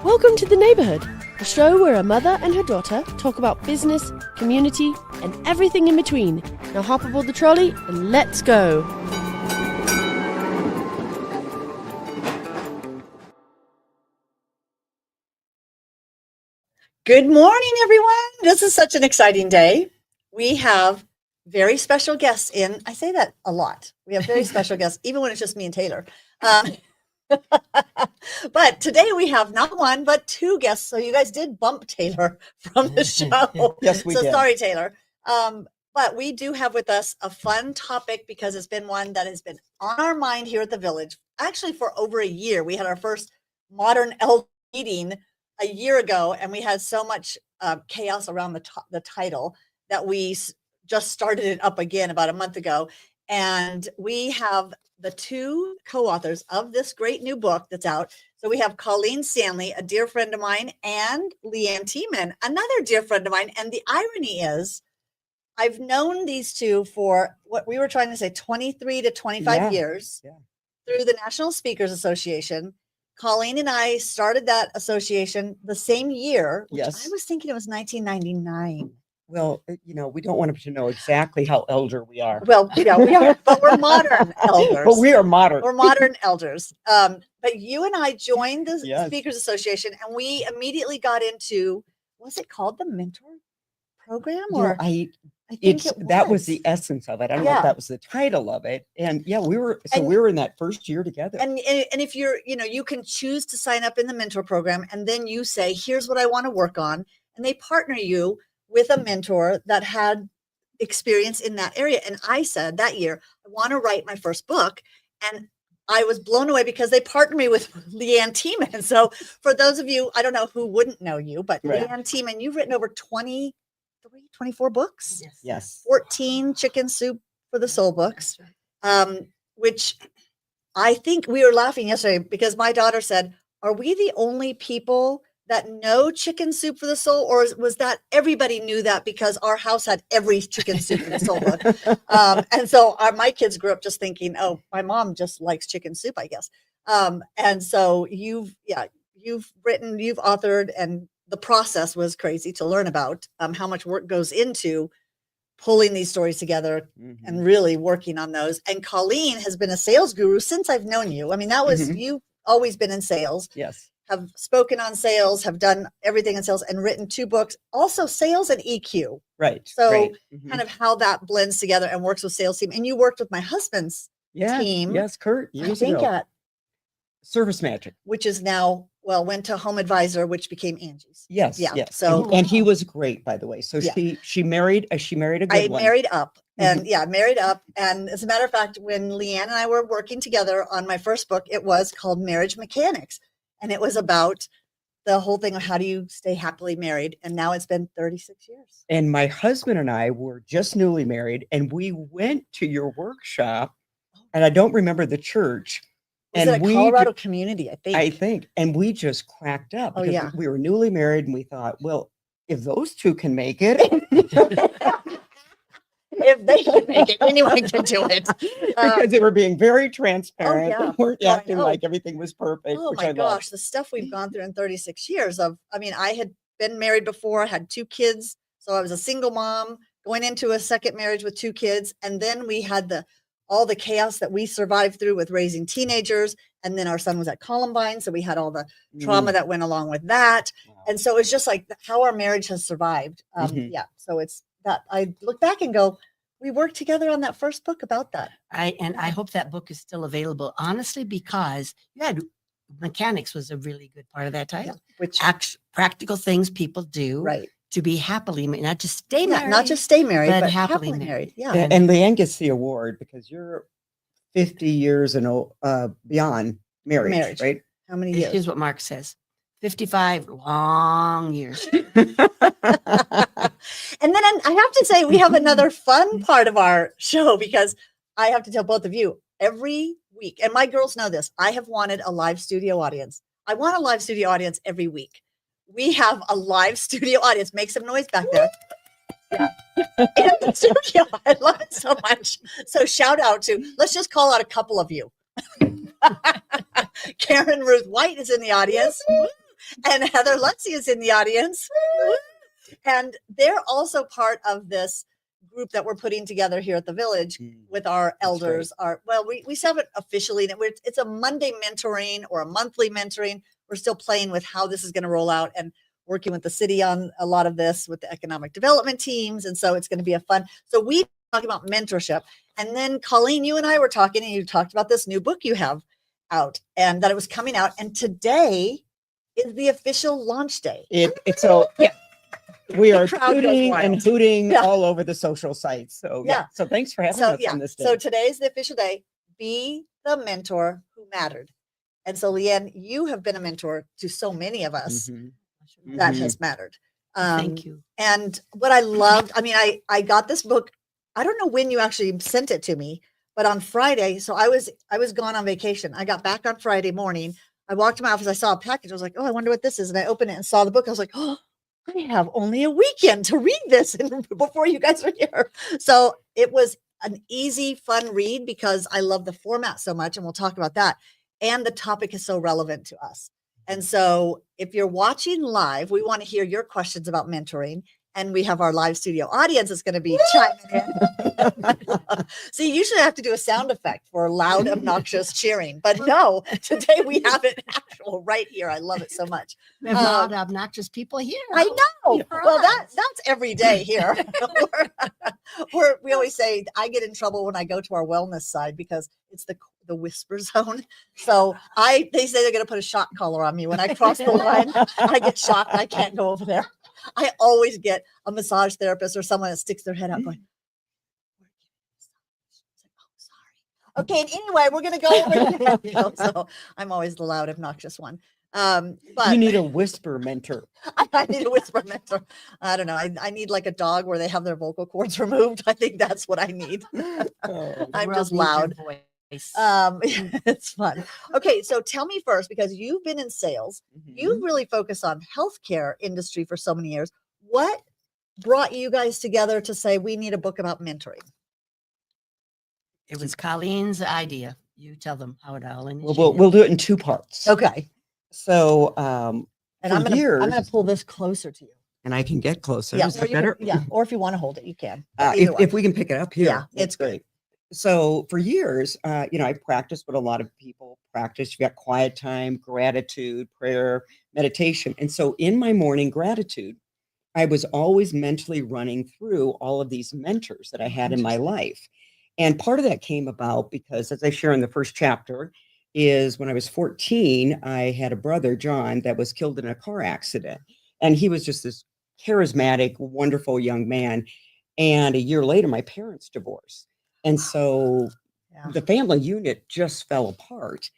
Welcome to The Neighborhood, a show where a mother and her daughter talk about business, community, and everything in between. Now hop aboard the trolley and let's go. Good morning, everyone. This is such an exciting day. We have very special guests in. I say that a lot. We have very special guests, even when it's just me and Taylor. But today we have not one, but two guests. So you guys did bump Taylor from the show. Yes, we did. So sorry, Taylor. But we do have with us a fun topic because it's been one that has been on our mind here at the Village. Actually, for over a year, we had our first modern elder meeting a year ago, and we had so much chaos around the title that we just started it up again about a month ago. And we have the two co-authors of this great new book that's out. So we have Colleen Stanley, a dear friend of mine, and LeAnn Thieman, another dear friend of mine. And the irony is, I've known these two for what we were trying to say, 23 to 25 years through the National Speakers Association. Colleen and I started that association the same year, which I was thinking it was 1999. Well, we don't want them to know exactly how elder we are. Well, yeah, we are, but we're modern elders. But we are modern. We're modern elders. But you and I joined the Speakers Association, and we immediately got into, was it called the Mentor Program? Or I think that was the essence of it. I don't know if that was the title of it. And we were in that first year together. And if you're, you can choose to sign up in the Mentor Program, and then you say, here's what I want to work on. And they partner you with a mentor that had experience in that area. And I said that year, I want to write my first book. And I was blown away because they partnered me with LeAnn Thieman. So for those of you, I don't know who wouldn't know you, but LeAnn Thieman, you've written over 24 books. Yes. 14 Chicken Soup for the Soul books, which I think we were laughing yesterday because my daughter said, are we the only people that know Chicken Soup for the Soul, or was that everybody knew that because our house had every Chicken Soup for the Soul book? And so my kids grew up just thinking, oh, my mom just likes chicken soup, I guess. And so you've written, you've authored, and the process was crazy to learn about how much work goes into pulling these stories together and really working on those. And Colleen has been a sales guru since I've known you. I mean, that was, you've always been in sales. Yes. Have spoken on sales, have done everything in sales, and written 2 books, also sales and EQ. Right. So kind of how that blends together and works with sales team. And you worked with my husband's team. Yes, Kurt. I think at Service Magic, which is now, went to Home Advisor, which became Angie's. Yes. Yeah. Yes. So and he was great, by the way. So she married a good one. Married up. And married up. And as a matter of fact, when LeAnn and I were working together on my first book, it was called Marriage Mechanics. And it was about the whole thing of how do you stay happily married. And now it's been 36 years. And my husband and I were just newly married, and we went to your workshop, and I don't remember the church. Was it a Colorado community, I think. And we just cracked up because we were newly married, and we thought, well, if those two can make it. If they can make it, anyone can do it. Because they were being very transparent. They weren't acting like everything was perfect. Oh my gosh, the stuff we've gone through in 36 years I had been married before, I had 2 kids. So I was a single mom going into a second marriage with 2 kids. And then we had all the chaos that we survived through with raising teenagers. And then our son was at Columbine. So we had all the trauma that went along with that. Wow. And so it's just like how our marriage has survived. So it's that I look back and go, we worked together on that first book about that. I hope that book is still available, honestly, because mechanics was a really good part of that title, which practical things people do to be happily married, not just stay married, but happily married. Yeah. And LeAnn gets the award because you're 50 years and beyond marriage, right? How many years? Here's what Mark says. 55 long years. And then I have to say, we have another fun part of our show because I have to tell both of you every week, and my girls know this, I have wanted a live studio audience. I want a live studio audience every week. We have a live studio audience. Make some noise back there. In the studio. I love it so much. So shout out to, let's just call out a couple of you. Karen Ruth White is in the audience. And Heather Lutzy is in the audience. And they're also part of this group that we're putting together here at the village with our elders. We still haven't officially, it's a Monday mentoring or a monthly mentoring. We're still playing with how this is going to roll out and working with the city on a lot of this with the economic development teams. And so it's going to be a fun. So we talking about mentorship. And then Colleen, you and I were talking, and you talked about this new book you have out and that it was coming out. And today is the official launch day. It's so, yeah. We are tooting and hooting all over the social sites. So So thanks for having us on this day. So today's the official day. Be the mentor who mattered. And so LeAnn, you have been a mentor to so many of us that has mattered. Thank you. And what I loved, I got this book. I don't know when you actually sent it to me, but on Friday. So I was gone on vacation. I got back on Friday morning. I walked to my office. I saw a package. I was like, oh, I wonder what this is. And I opened it and saw the book. I was like, oh, I have only a weekend to read this before you guys are here. So it was an easy, fun read because I love the format so much. And we'll talk about that. And the topic is so relevant to us. And so if you're watching live, we want to hear your questions about mentoring. And we have our live studio audience that's going to be chiming in. See, usually I have to do a sound effect for loud, obnoxious cheering. But no, today we have it actual right here. I love it so much. We have loud, obnoxious people here. I know. Well, that's every day here. We always say I get in trouble when I go to our wellness side because it's the whisper zone. So they say they're going to put a shock collar on me when I cross the line. I get shocked. I can't go over there. I always get a massage therapist or someone that sticks their head out going, oh, sorry. Okay. And anyway, we're going to go over here. So I'm always the loud, obnoxious one. But you need a whisper mentor. I need a whisper mentor. I don't know. I need like a dog where they have their vocal cords removed. I think that's what I need. I'm just loud. It's fun. Okay, so tell me first, because you've been in sales, you've really focused on healthcare industry for so many years. What brought you guys together to say we need a book about mentoring? It was Colleen's idea. You tell them how it all initiated. We'll do it in two parts. Okay. So, and I'm gonna pull this closer to you. And I can get closer. Yeah, Is that better? Or if you want to hold it, you can. If we can pick it up here. Yeah, it's great. So for years, I practiced what a lot of people practice. You got quiet time, gratitude, prayer, meditation. And so in my morning gratitude, I was always mentally running through all of these mentors that I had in my life. And part of that came about because, as I share in the first chapter, is when I was 14, I had a brother, John, that was killed in a car accident. And he was just this charismatic, wonderful young man. And a year later, my parents divorced. And so the family unit just fell apart.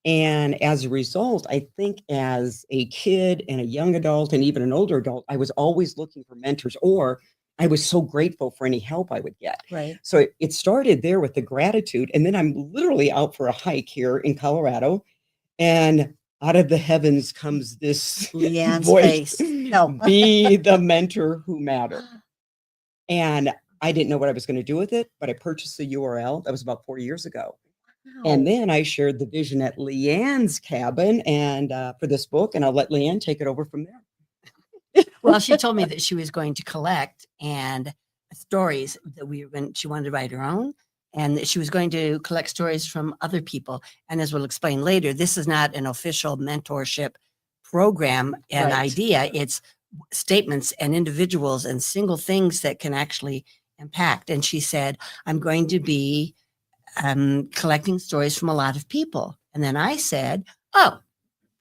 And as a result, I think as a kid and a young adult and even an older adult, I was always looking for mentors, or I was so grateful for any help I would get. Right. So it started there with the gratitude. And then I'm literally out for a hike here in Colorado, and out of the heavens comes this LeAnn's voice, face. No. Be the mentor who matters. And I didn't know what I was going to do with it, but I purchased the URL. That was about 4 years ago. Wow. And then I shared the vision at LeAnn's cabin and for this book, and I'll let LeAnn take it over from there. Well, she told me that she was going to collect and stories that she wanted to write her own, and that she was going to collect stories from other people. And as we'll explain later, this is not an official mentorship program and idea. It's statements and individuals and single things that can actually impact. And she said, I'm going to be collecting stories from a lot of people. And then I said, oh,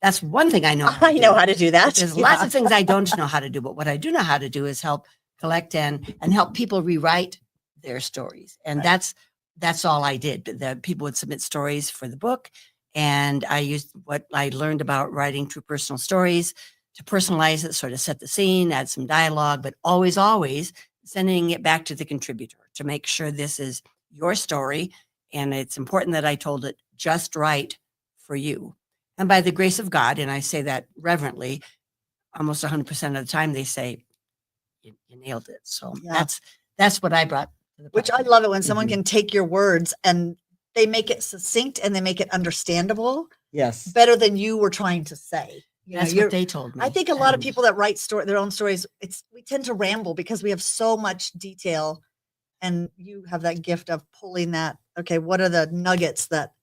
that's one thing I know. I know how to do that. There's lots of things I don't know how to do, but what I do know how to do is help collect and help people rewrite their stories. And that's all I did. The people would submit stories for the book. And I used what I learned about writing true personal stories to personalize it, sort of set the scene, add some dialogue, but always sending it back to the contributor to make sure this is your story. And it's important that I told it just right for you. And by the grace of God, and I say that reverently, almost 100% of the time they say, you nailed it. So that's what I brought to the Which I love it when someone can take your words and they make it succinct and they make it understandable. Yes. Better than you were trying to say. That's what they told me. I think a lot of And people that write their own stories, we tend to ramble because we have so much detail, and you have that gift of pulling that. Okay, what are the nuggets that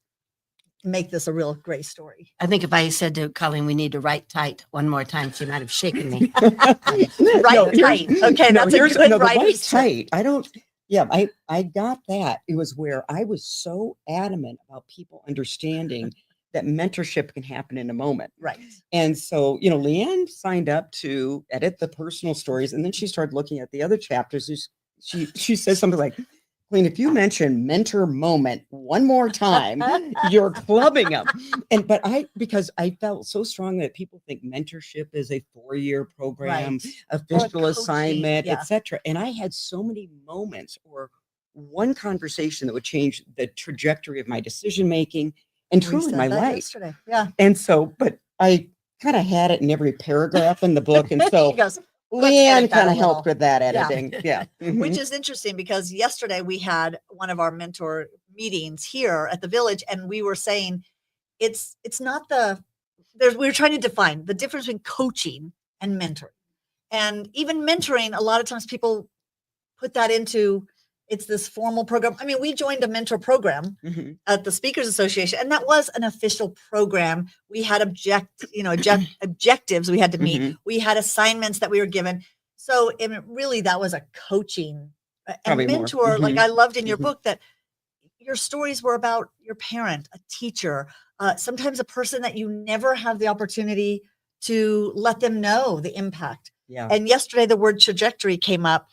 make this a real great story? I think if I said to Colleen, we need to write tight one more time, she might have shaken me. Right tight. Okay, that's a good the writer's right tip. tight. I got that. It was where I was so adamant about people understanding that mentorship can happen in a moment. Right. And so, LeAnn signed up to edit the personal stories, and then she started looking at the other chapters. She says something like, Colleen, if you mention mentor moment one more time, you're clubbing them. Because I felt so strongly that people think mentorship is a 4-year program, Right. official Or assignment, coaching, yeah. etc. And I had so many moments or one conversation that would change the trajectory of my decision making and We truly said my that life. yesterday. Yeah. And so, but I kind of had it in every paragraph in the book. And so She goes, LeAnn edit that kind a of helped little. with that Yeah. editing. Yeah. Which is interesting because yesterday we had one of our mentor meetings here at the village, and we were saying it's not we were trying to define the difference between coaching and mentoring. And even mentoring, a lot of times people put that into it's this formal program. I mean, we joined a mentor program at the Speakers Association, and that was an official program. We had objectives we had to meet. We had assignments that we were given. So really, that was a coaching Probably and more. mentor. Like I loved in your book that your stories were about your parent, a teacher, sometimes a person that you never have the opportunity to let them know the impact. Yeah. And yesterday, the word trajectory came up.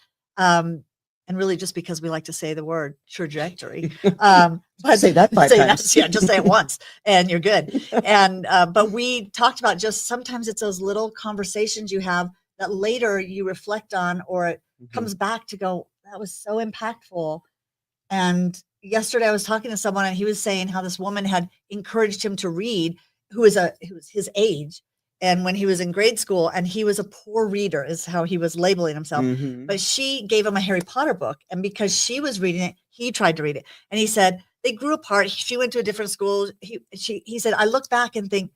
And really just because we like to say the word trajectory. But say that 5 times. Yeah, just say it once and you're good. And but we talked about just sometimes it's those little conversations you have that later you reflect on, or it comes back to go, that was so impactful. And yesterday I was talking to someone and he was saying how this woman had encouraged him to read, who was his age. And when he was in grade school, and he was a poor reader is how he was labeling himself. But she gave him a Harry Potter book. And because she was reading it, he tried to read it. And he said, they grew apart. She went to a different school. He said, I look back and think,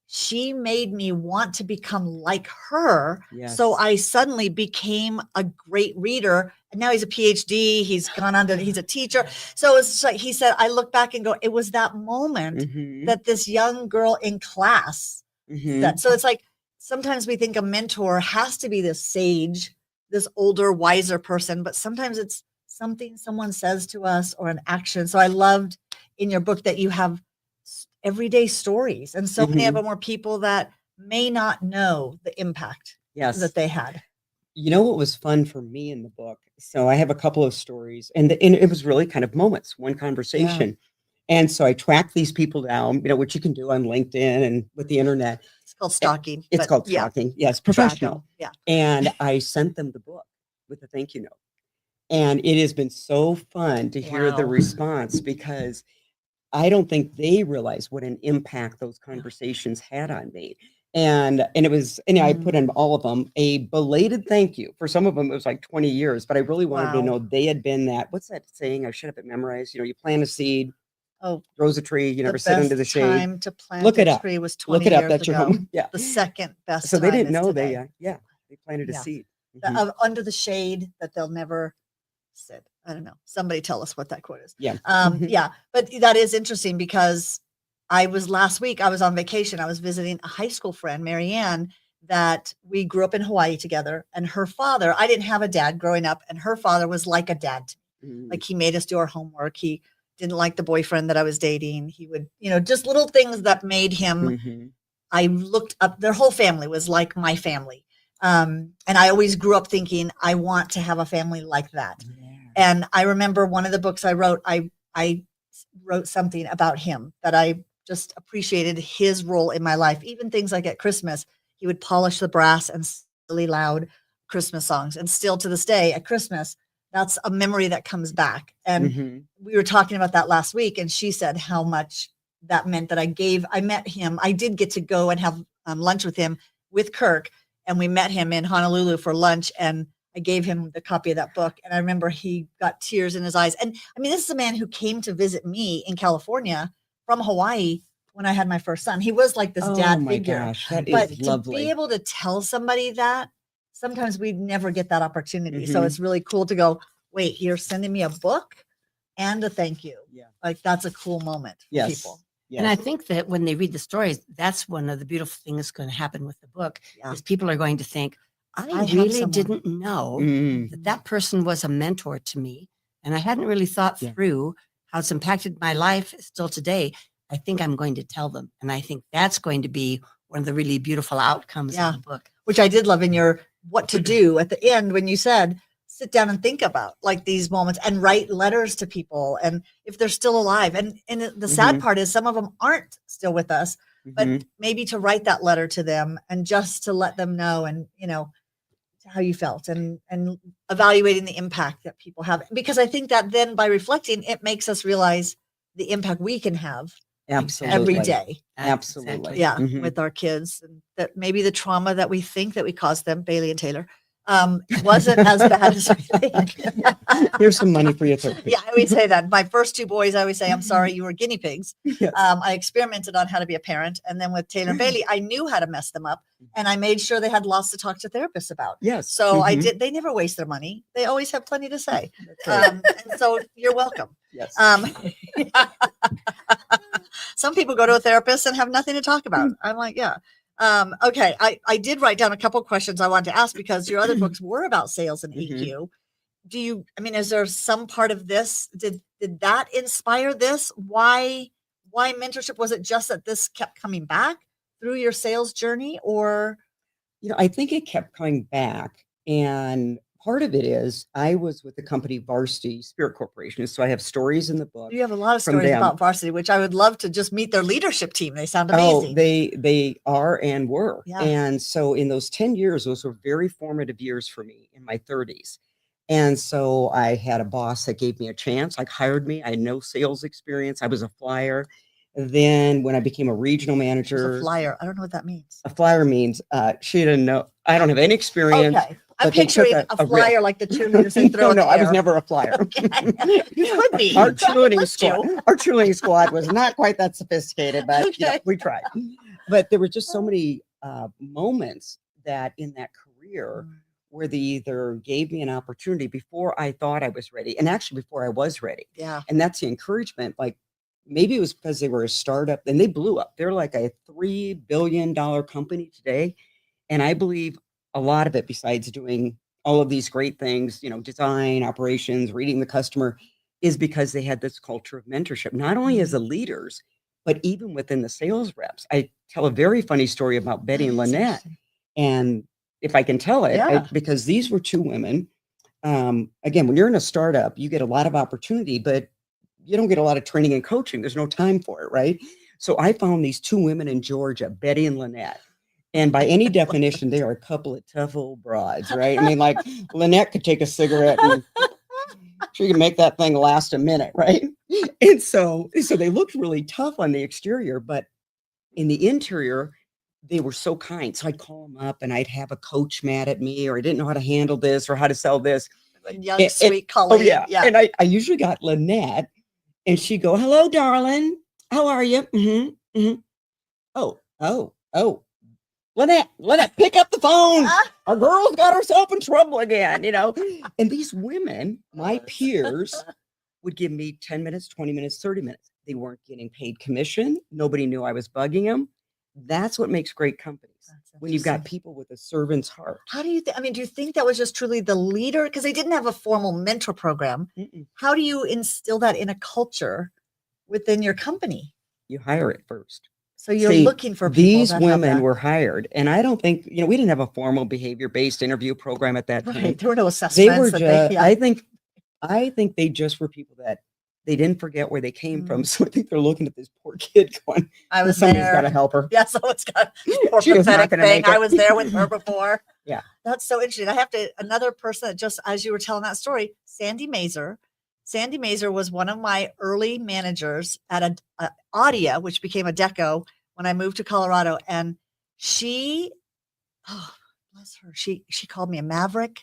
she made me want to become like her. Yes. So I suddenly became a great reader. And now he's a PhD. He's gone on to, he's a teacher. So it's like, he said, I look back and go, it was that moment that this young girl in class said. So it's like, sometimes we think a mentor has to be this sage, this older, wiser person, but sometimes it's something someone says to us or an action. So I loved in your book that you have everyday stories, and so many of them were people that may not know the impact that they had. You know what was fun for me in the book? So I have a couple of stories, and it was really kind of moments, one conversation. And so I tracked these people down, which you can do on LinkedIn and with the internet. It's called stalking. It's called stalking. Yes, professional. Yeah. And I sent them the book with a thank you note. And it has been so fun to hear the response, because I don't think they realize what an impact those conversations had on me. And it was, I put in all of them a belated thank you. For some of them, it was like 20 years, but I really wanted to know they had been that. What's that saying? I should have it memorized. You plant a seed, grows a tree. You never sit under the shade. The time to plant a tree was 20 Look it up. years That's ago. your home. Yeah. The second best. So they didn't know today. they planted a seed. Under the shade that they'll never sit. I don't know. Somebody tell us what that quote is. Yeah. Yeah. But that is interesting, because last week, I was on vacation. I was visiting a high school friend, Marianne, that we grew up in Hawaii together. And her father, I didn't have a dad growing up, and her father was like a dad to me. Like, he made us do our homework. He didn't like the boyfriend that I was dating. He would, just little things that made him, I looked up, their whole family was like my family. And I always grew up thinking, I want to have a family like that. Yeah. And I remember one of the books I wrote, I wrote something about him that I just appreciated his role in my life. Even things like at Christmas, he would polish the brass and really loud Christmas songs. And still to this day at Christmas, that's a memory that comes back. And we were talking about that last week, and she said how much that meant that I met him. I did get to go and have lunch with him with Kirk, and we met him in Honolulu for lunch, and I gave him the copy of that book. And I remember he got tears in his eyes. And I mean, this is a man who came to visit me in California from Hawaii when I had my first son. He was like this dad figure. Gosh, that But is to lovely. be able to tell somebody that, sometimes we never get that opportunity. So it's really cool to go, wait, you're sending me a book and a thank you. Yeah. Like that's a cool moment for people. Yes. And I think that when they read the stories, that's one of the beautiful things going to happen with the book Yeah. is people are going to think, I have really someone. didn't know Mm. that person was a mentor to me. And I hadn't really thought through how it's impacted my life still today. I think I'm going to tell them. And I think that's going to be one of the really beautiful outcomes of the book. Which I did love in your what to do at the end when you said, sit down and think about like these moments and write letters to people. And if they're still alive. And the sad part is some of them aren't still with us, but maybe to write that letter to them and just to let them know and, you know, how you felt and evaluating the impact that people have. Because I think that then by reflecting, it makes us realize the impact we can have every day. Absolutely. Yeah. With our kids, and that maybe the trauma that we think that we caused them, Bailey and Taylor, wasn't as bad as we think. Here's some money for your therapy. Yeah, I always say that. My first two boys, I always say, I'm sorry, you were guinea pigs. Yes. I experimented on how to be a parent. And then with Taylor and Bailey, I knew how to mess them up. And I made sure they had lots to talk to therapists about. Yes. So I did. They never waste their money. They always have plenty to say. And so you're welcome. Yes. Some people go to a therapist and have nothing to talk about. I'm like, yeah. Okay. I did write down a couple questions I wanted to ask because your other books were about sales and EQ. Is there some part of this? Did that inspire this? Why mentorship? Was it just that this kept coming back through your sales journey, or? I think it kept coming back. And part of it is I was with the company Varsity Spirit Corporation. So I have stories in the book. You have a lot of stories about Varsity, which I would love to just meet their leadership team. They sound amazing. They are and were. Yeah. And so in those 10 years, those were very formative years for me in my 30s. And so I had a boss that gave me a chance, like hired me. I had no sales experience. I was a flyer. Then when I became a regional manager. A flyer. I don't know what that means. A flyer means she didn't know. I don't have any experience. Okay. I'm picturing a flyer like the cheerleaders they throw in the I was air. never a flyer. You could be. Our cheerleading squad was not quite that sophisticated, but we tried. But there were just so many moments that in that career where they either gave me an opportunity before I thought I was ready, and actually before I was ready. Yeah. And that's the encouragement. Like maybe it was because they were a startup and they blew up. They're like a $3 billion company today. And I believe a lot of it, besides doing all of these great things, design, operations, reading the customer, is because they had this culture of mentorship, not only as the leaders, but even within the sales reps. I tell a very funny story about Betty and LeAnn. And if I can tell it, because these were two women. Again, when you're in a startup, you get a lot of opportunity, but you don't get a lot of training and coaching. There's no time for it, right? So I found these two women in Georgia, Betty and LeAnn. And by any definition, they are a couple of tough old broads, right? I mean, like Lynette could take a cigarette and she could make that thing last a minute, right? And so they looked really tough on the exterior, but in the interior, they were so kind. So I'd call them up and I'd have a coach mad at me, or I didn't know how to handle this or how to sell this. Young, sweet Colleen. Oh, yeah. And I usually got Lynette and she'd go, hello, darling. How are you? Oh. Lynette, pick up the phone. Our girl's got herself in trouble again, And these women, my peers, would give me 10 minutes, 20 minutes, 30 minutes. They weren't getting paid commission. Nobody knew I was bugging them. That's what makes great companies. When you've got people with a servant's heart. How do you do you think that was just truly the leader? Because they didn't have a formal mentor program. How do you instill that in a culture within your company? You hire it first. So you're looking for people. These women were hired, and I don't think we didn't have a formal behavior-based interview program at that time. There were no assessments. They were just. I think they just were people that they didn't forget where they came from. So I think they're looking at this poor kid going, somebody's got to help her. Yeah, someone's got a poor pathetic thing. I was there with her before. Yeah. That's so interesting. Another person that just, as you were telling that story, Sandy Mazer. Sandy Mazer was one of my early managers at Audia, which became a Deco when I moved to Colorado. And she, bless her, she called me a maverick.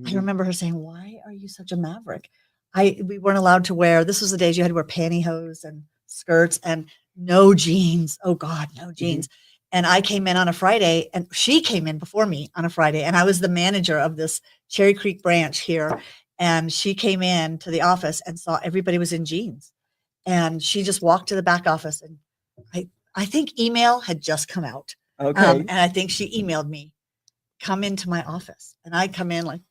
I remember her saying, why are you such a maverick? We weren't allowed to wear, this was the days you had to wear pantyhose and skirts. And no jeans. Oh God, no jeans. And I came in on a Friday, and she came in before me on a Friday, and I was the manager of this Cherry Creek branch here. And she came in to the office and saw everybody was in jeans. And she just walked to the back office, and I think email had just come out. Okay. And I think she emailed me, come into my office. And I come in like,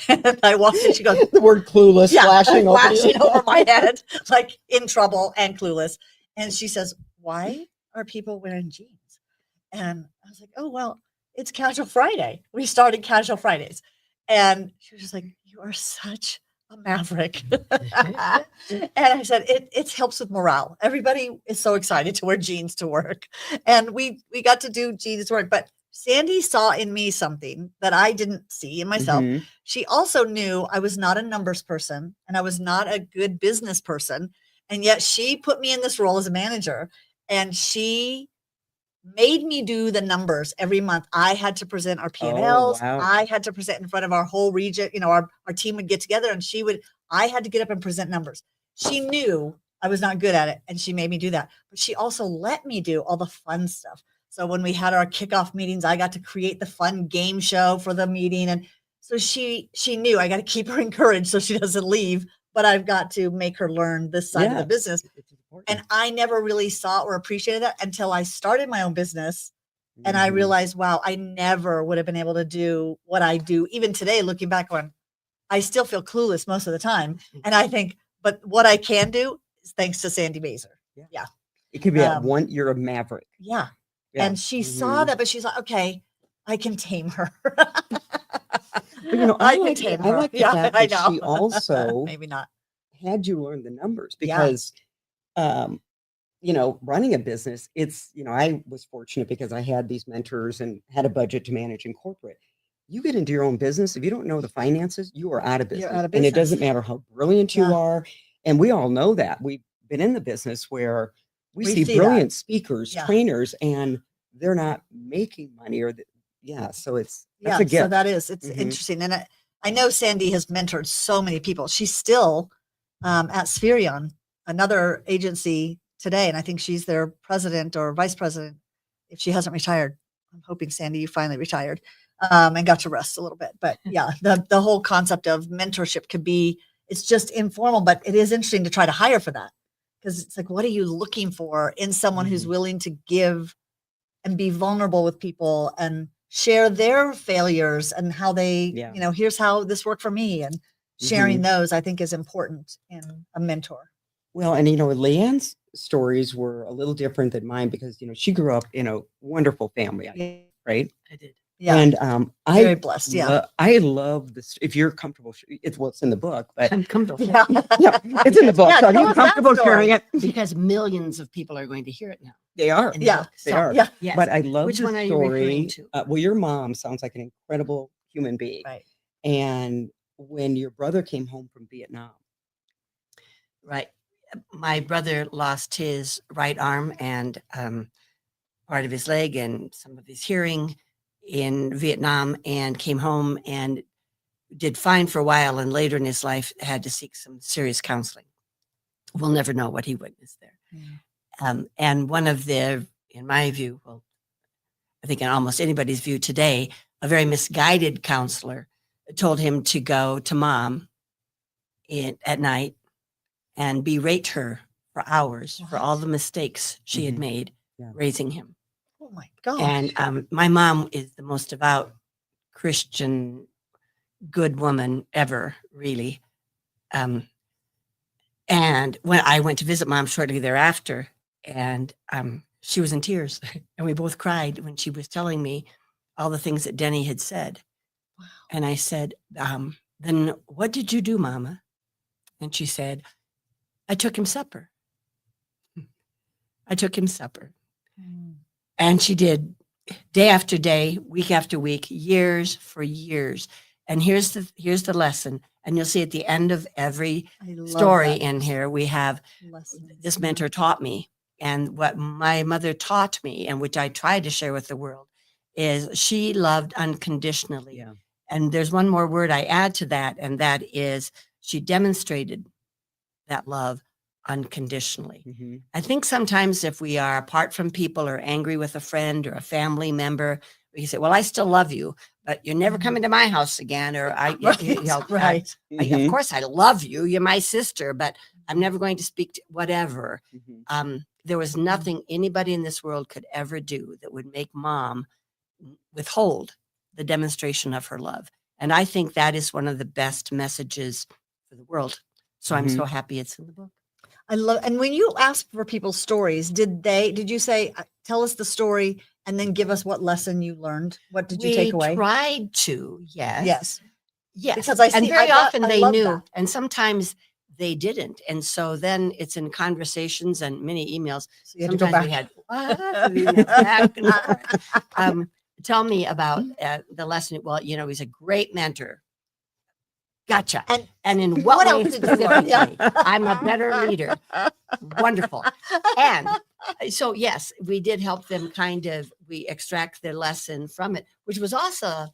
and I walked in, she goes, The word clueless flashing over my head, like in trouble and clueless. And she says, why are people wearing jeans? And I was like, oh, well, it's Casual Friday. We started Casual Fridays. And she was just like, you are such a maverick. And I said, it helps with morale. Everybody is so excited to wear jeans to work. And we got to do jeans to work. But Sandy saw in me something that I didn't see in myself. She also knew I was not a numbers person, and I was not a good business person. And yet she put me in this role as a manager, and she made me do the numbers every month. I had to present our P&Ls. wow. I had to present in front of our whole region. You know, our team would get together, and I had to get up and present numbers. She knew I was not good at it, and she made me do that. But she also let me do all the fun stuff. So when we had our kickoff meetings, I got to create the fun game show for the meeting. And so she knew I got to keep her encouraged so she doesn't leave, but I've got to make her learn this side of the business. And I never really saw or appreciated that until I started my own business. And I realized, wow, I never would have been able to do what I do. Even today, looking back on, I still feel clueless most of the time. And I think, but what I can do is thanks to Sandy Mazer. Yeah. It could be you're a maverick. Yeah. And she saw that, but she's like, okay, I can tame her. But, you know, I like the fact that she also maybe not had you learn the numbers because, you know, running a business, it's, you know, I was fortunate because I had these mentors and had a budget to manage in corporate. You get into your own business, if you don't know the finances, you are out of business. You're out of And it business. doesn't matter how brilliant you are. And we all know that. We've been in the business where we see brilliant speakers, trainers, and they're not making money so that's a gift. So that is, it's interesting. And I know Sandy has mentored so many people. She's still at Spherion, another agency today. And I think she's their president or vice president if she hasn't retired. I'm hoping, Sandy, you finally retired and got to rest a little bit. But yeah, the whole concept of mentorship could be, it's just informal, but it is interesting to try to hire for that. Because it's like, what are you looking for in someone who's willing to give and be vulnerable with people and share their failures and how they, you know, here's how this worked for me, and sharing those, I think, is important in a mentor. Well, and, you know, LeAnn's stories were a little different than mine because, you know, she grew up in a wonderful family, right? I did. Yeah. And very blessed. I love this. If you're comfortable, it's what's in the book, but I'm comfortable. yeah, it's in the book. So you're comfortable sharing it because millions of people are going to hear it now. They are. They are. Yeah. Yes. But I love Which the one are you story. referring to? Well, your mom sounds like an incredible human being. Right. And when your brother came home from Vietnam. Right. My brother lost his right arm and part of his leg and some of his hearing in Vietnam, and came home and did fine for a while, and later in his life had to seek some serious counseling. We'll never know what he witnessed there. And one of the, in my view, well, I think in almost anybody's view today, a very misguided counselor told him to go to mom at night and berate her for hours for all the mistakes she had made raising him. Oh my God. And my mom is the most devout Christian, good woman ever, really. And when I went to visit mom shortly thereafter, and she was in tears, and we both cried when she was telling me all the things that Denny had said. Wow. And I said, then what did you do, Mama? And she said, I took him supper. I took him supper. And she did day after day, week after week, years for years. And here's the lesson. And you'll see at the end of every story in here, we have this mentor taught me. And what my mother taught me, and which I try to share with the world, is she loved unconditionally. Yeah. And there's one more word I add to that, and that is she demonstrated that love unconditionally. Mm-hmm. I think sometimes if we are apart from people or angry with a friend or a family member, we can say, well, I still love you, but you're never coming to my house again. Or Right. Of course I love you. You're my sister, but I'm never going to speak to whatever. Mm-hmm. There was nothing anybody in this world could ever do that would make mom withhold the demonstration of her love. And I think that is one of the best messages for the world. So I'm so happy it's in the book. I love, and when you asked for people's stories, did you say, tell us the story and then give us what lesson you learned? What did you take away? We tried to, yes. Because and very often they knew, that. and sometimes they didn't. And so then it's in conversations and many emails. So you had Sometimes to go back. we had back and forth. Tell me about the lesson. Well, he's a great mentor. Gotcha. And in what way else did you learn? specifically? I'm a better leader. Wonderful. And so, yes, we did help them we extract their lesson from it, which was also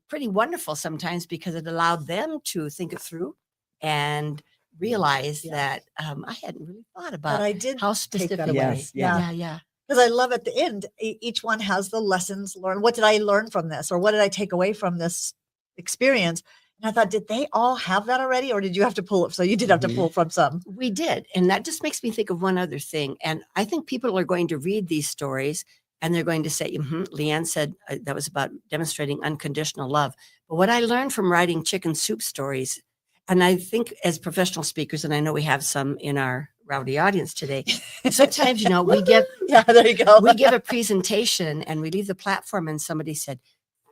pretty wonderful sometimes because it allowed them to think it through and realize that I hadn't really thought about how specific that it away. was. Yeah. Because I love at the end, each one has the lessons learned. What did I learn from this? Or what did I take away from this experience? And I thought, did they all have that already? Or did you have to pull it? So you did have to pull from some. We did. And that just makes me think of one other thing. And I think people are going to read these stories and they're going to say, LeAnn said that was about demonstrating unconditional love. But what I learned from writing chicken soup stories, and I think as professional speakers, and I know we have some in our rowdy audience today, sometimes, we give, there you go. we give a presentation and we leave the platform and somebody said,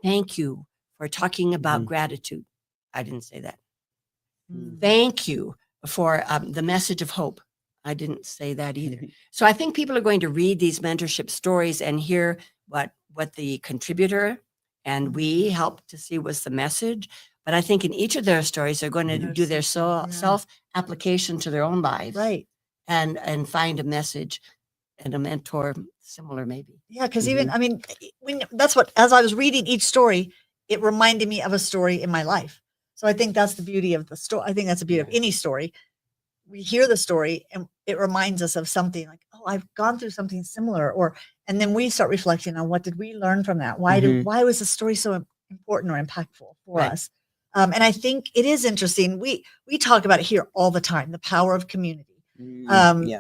thank you for talking about gratitude. I didn't say that. Thank you for the message of hope. I didn't say that either. So I think people are going to read these mentorship stories and hear what the contributor and we help to see was the message. But I think in each of their stories, they're going to do their self-application to their own lives. Right. And find a message and a mentor similar maybe. Yeah, because even, that's what, as I was reading each story, it reminded me of a story in my life. So I think that's the beauty of the story. I think that's the beauty of any story. We hear the story and it reminds us of something like, oh, I've gone through something similar. And then we start reflecting on what did we learn from that? Why was the story so important or impactful for us? And I think it is interesting. We talk about it here all the time, the power of community.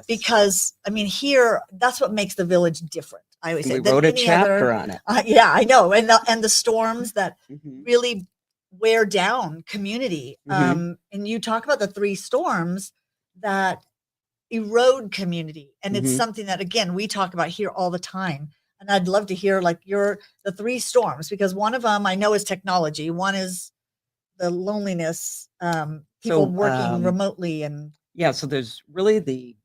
Because here, that's what makes the village different. I always say we wrote a chapter on it. Yeah, I know. And the storms that really wear down community. And you talk about the 3 storms that erode community. And it's something that, again, we talk about here all the time. And I'd love to hear the 3 storms, because one of them I know is technology. One is the loneliness, people working remotely and. Yeah. So there's really the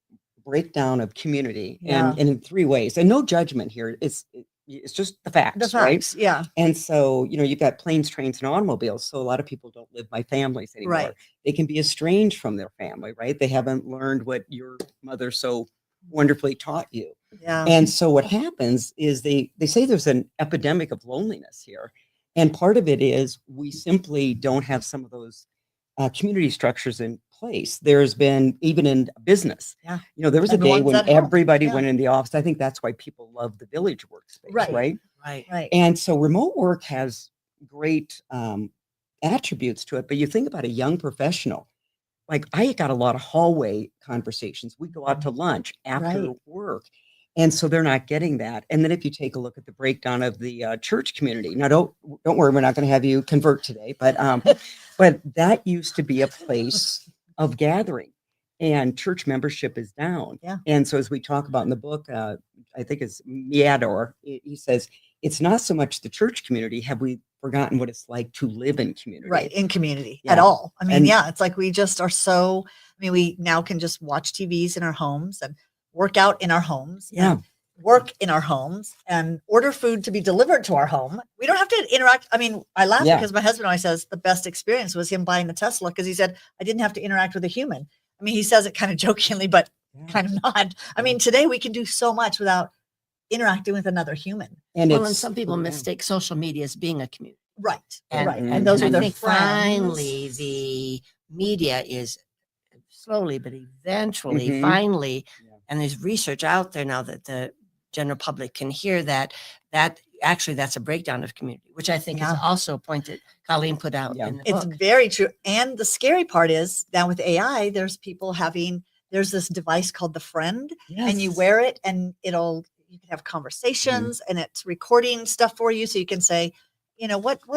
breakdown of community and in 3 ways, and no judgment here. It's just the facts, right? Yeah. And so, you've got planes, trains, and automobiles. So a lot of people don't live by families anymore. Right. They can be estranged from their family, right? They haven't learned what your mother so wonderfully taught you. Yeah. And so what happens is they say there's an epidemic of loneliness here. And part of it is we simply don't have some of those community structures in place. There's been, even in business, there was a day when everybody went in the office. I think that's why people love the village workspace, right? And so remote work has great attributes to it. But you think about a young professional, like I got a lot of hallway conversations. We go out to lunch after work. And so they're not getting that. And then if you take a look at the breakdown of the church community, now don't worry, we're not going to have you convert today, but that used to be a place of gathering, and church membership is down. Yeah. And so as we talk about in the book, I think it's Miador, he says, it's not so much the church community. Have we forgotten what it's like to live in community? Right. In community at all. It's like we just are so, we now can just watch TVs in our homes and work out in our homes. Yeah. Work in our homes and order food to be delivered to our home. We don't have to interact. I laugh because my husband always says the best experience was him buying the Tesla, because he said, I didn't have to interact with a human. He says it kind of jokingly, but kind of not. Today we can do so much without interacting with another human. And some people mistake social media as being a community. Right. And, And those are their friends. Finally, the media is slowly, but eventually, Mhm. finally, Yeah. and there's research out there now that the general public can hear that actually that's a breakdown of community, which I think is Yeah. also a point that Colleen put out Yeah. in the It's book. very true. And the scary part is now with AI, there's this device called the Friend, and you Yes. wear it and you can have conversations and it's recording stuff for you. So you can say, who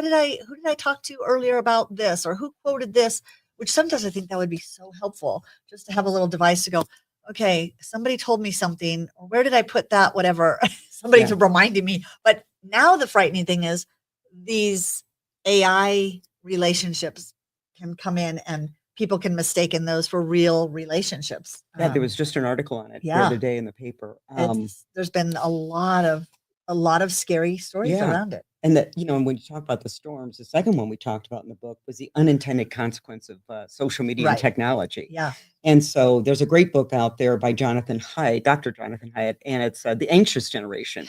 did I talk to earlier about this, or who quoted this, which sometimes I think that would be so helpful just to have a little device to go, okay, somebody told me something, or where did I put that? Whatever, somebody's Yeah. reminding me. But now the frightening thing is these AI relationships can come in and people can mistaken those for real relationships. Yeah, there was just an article on it the yeah. other day in the paper. There's been a lot of scary stories Yeah. around it. And that, when you talk about the storms, the second one we talked about in the book was the unintended consequence of social media and Right. technology. Yeah. And so there's a great book out there by Dr. Jonathan Haidt, and it's The Anxious Generation.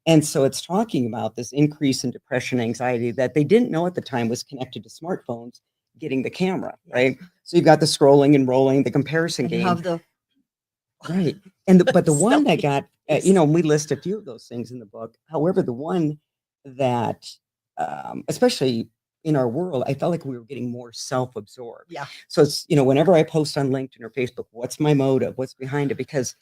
And so it's talking about this increase in depression, anxiety that they didn't know at the time was connected to smartphones getting the camera, right? So you've got the scrolling and rolling, the comparison And game. you have the Right. But the one that got, Yes. we list a few of those things in the book. However, the one that, especially in our world, I felt like we were getting more self-absorbed. Yeah. So it's, whenever I post on LinkedIn or Facebook, what's my motive? What's behind it? Because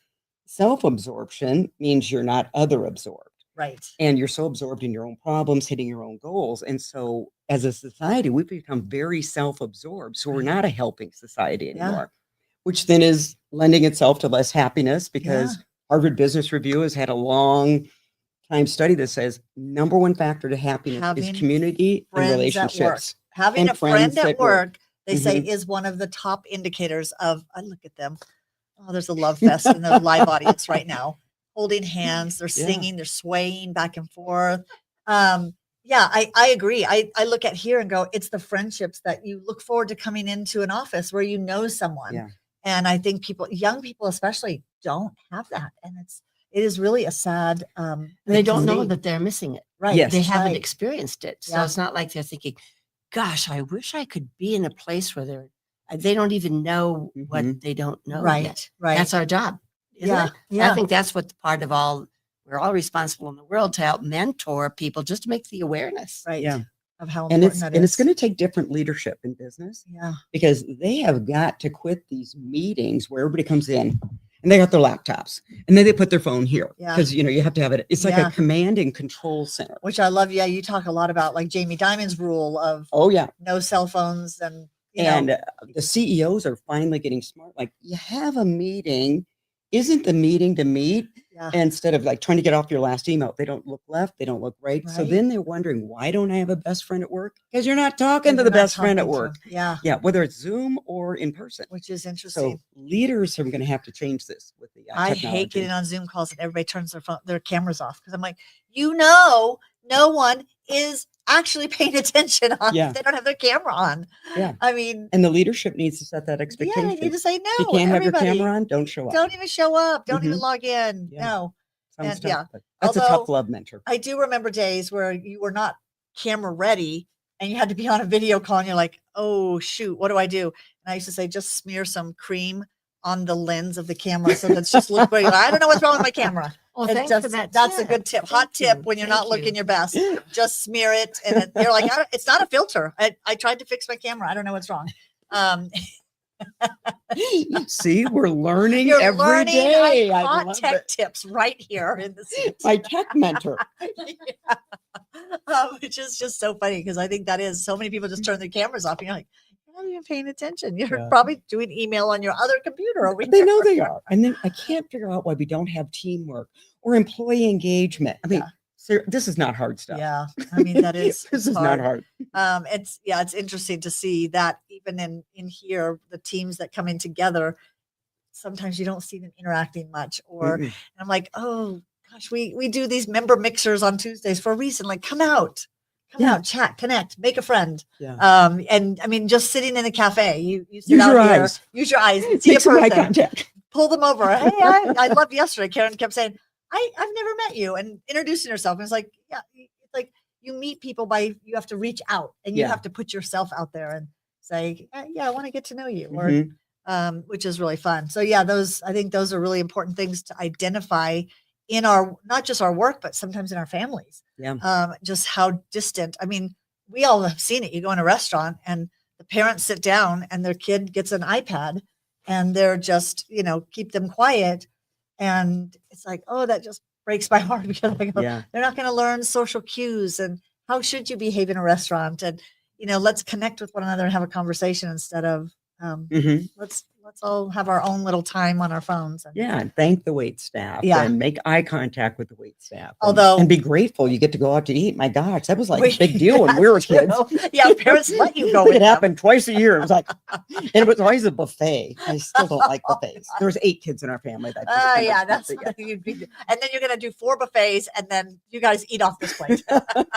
self-absorption means you're not other absorbed. Right. And you're so absorbed in your own problems, hitting your own goals. And so as a society, we've become very self-absorbed. So we're not a helping society anymore, which then is lending itself to less happiness, because Harvard Business Review has had a long time study that says number one factor to happiness is community and relationships. Having and a friend at work, they say, Mhm. is one of the top indicators of, I look at them. Oh, there's a love fest in the live audience right now. Holding hands, they're singing, they're swaying back and forth. I agree. I look at here and go, it's the friendships that you look forward to coming into an office where you know someone. Yeah. And I think young people especially, don't have that. And it is really a sad. They don't know that they're missing it. Right. Yes. They haven't experienced it. So Yeah. it's not like they're thinking, gosh, I wish I could be in a place where they don't even know what they don't know yet. Right. That's our job. Isn't it? Yeah. I think that's what part of we're all responsible in the world to help mentor people, just to make the awareness. Right. Yeah. Of how And important that is. it's going to take different leadership in business. Yeah. Because they have got to quit these meetings where everybody comes in and they got their laptops and then they put their phone here. Yeah. Because, you have to have it. It's like a command and control center. Which I love. Yeah. You talk a lot about like Jamie Dimon's rule of no cell phones and, the CEOs are finally getting smart. Like, you have a meeting. Isn't the meeting to meet? Yeah. Instead of like trying to get off your last email, they don't look left, they don't look right. So then they're wondering, why don't I have a best friend at work? Because you're not talking to the best friend at work. Yeah. Yeah, whether it's Zoom or in person. Which is interesting. So leaders are going to have to change this with the I technology. hate getting on Zoom calls and everybody turns their cameras off, because I'm like, no one is actually paying attention on if they don't have their camera on. Yeah. I mean, and the leadership needs to set that expectation. Yeah, they need to say, no, you can't have your everybody, camera on, don't show up. Don't even show up. Don't even log in. Yeah. No. Sounds And tough, but that's a tough love mentor. I do remember days where you were not camera ready and you had to be on a video call and you're like, oh shoot, what do I do? And I used to say, just smear some cream on the lens of the camera so that's just look great. I don't know what's wrong with my camera. Oh, thanks for that. That's a good tip. Hot tip when you're not looking your best. Just smear it, and you're like, it's not a filter. I tried to fix my camera. I don't know what's wrong. See, we're learning You're every learning day. hot tech tips right here in the seat. My tech mentor. Which is just so funny, because I think that is so many people just turn their cameras off and you're like, you're not even paying attention. You're probably doing email on your other computer over here. They know they are. And then I can't figure out why we don't have teamwork or employee engagement. I mean, this is not hard stuff. Yeah. I mean, that is, this is not hard. It's interesting to see that even in here, the teams that come in together, sometimes you don't see them interacting much, and I'm like, oh gosh, we do these member mixers on Tuesdays for a reason. Like, come out, chat, connect, make a friend. Yeah. And I mean, just sitting in a cafe, you use your eyes, use your eyes, see make a some eye person, contact. pull them over. Hey, I loved yesterday. Karen kept saying, I've never met you, and introducing herself. And it's like, it's like you meet people you have to reach out and you have to put yourself out there and say, yeah, I want to get to know you. Or which is really fun. So yeah, I think those are really important things to identify in not just our work, but sometimes in our families. Yeah. Just how distant. I mean, we all have seen it. You go in a restaurant and the parents sit down and their kid gets an iPad and they're just, keep them quiet. And it's like, oh, that just breaks my heart because I go, they're not going to learn social cues and how should you behave in a restaurant? And, let's connect with one another and have a conversation instead of let's all have our own little time on our phones. And thank the wait staff. And make eye contact with the wait staff. And be grateful you get to go out to eat. My gosh, that was like a big deal when we were kids. Yeah, parents let you go. It happened twice a year. It was like, and it was always a buffet. I still don't like buffets. There was 8 kids in our family. That's and then you're gonna do 4 buffets, and then you guys eat off this plate.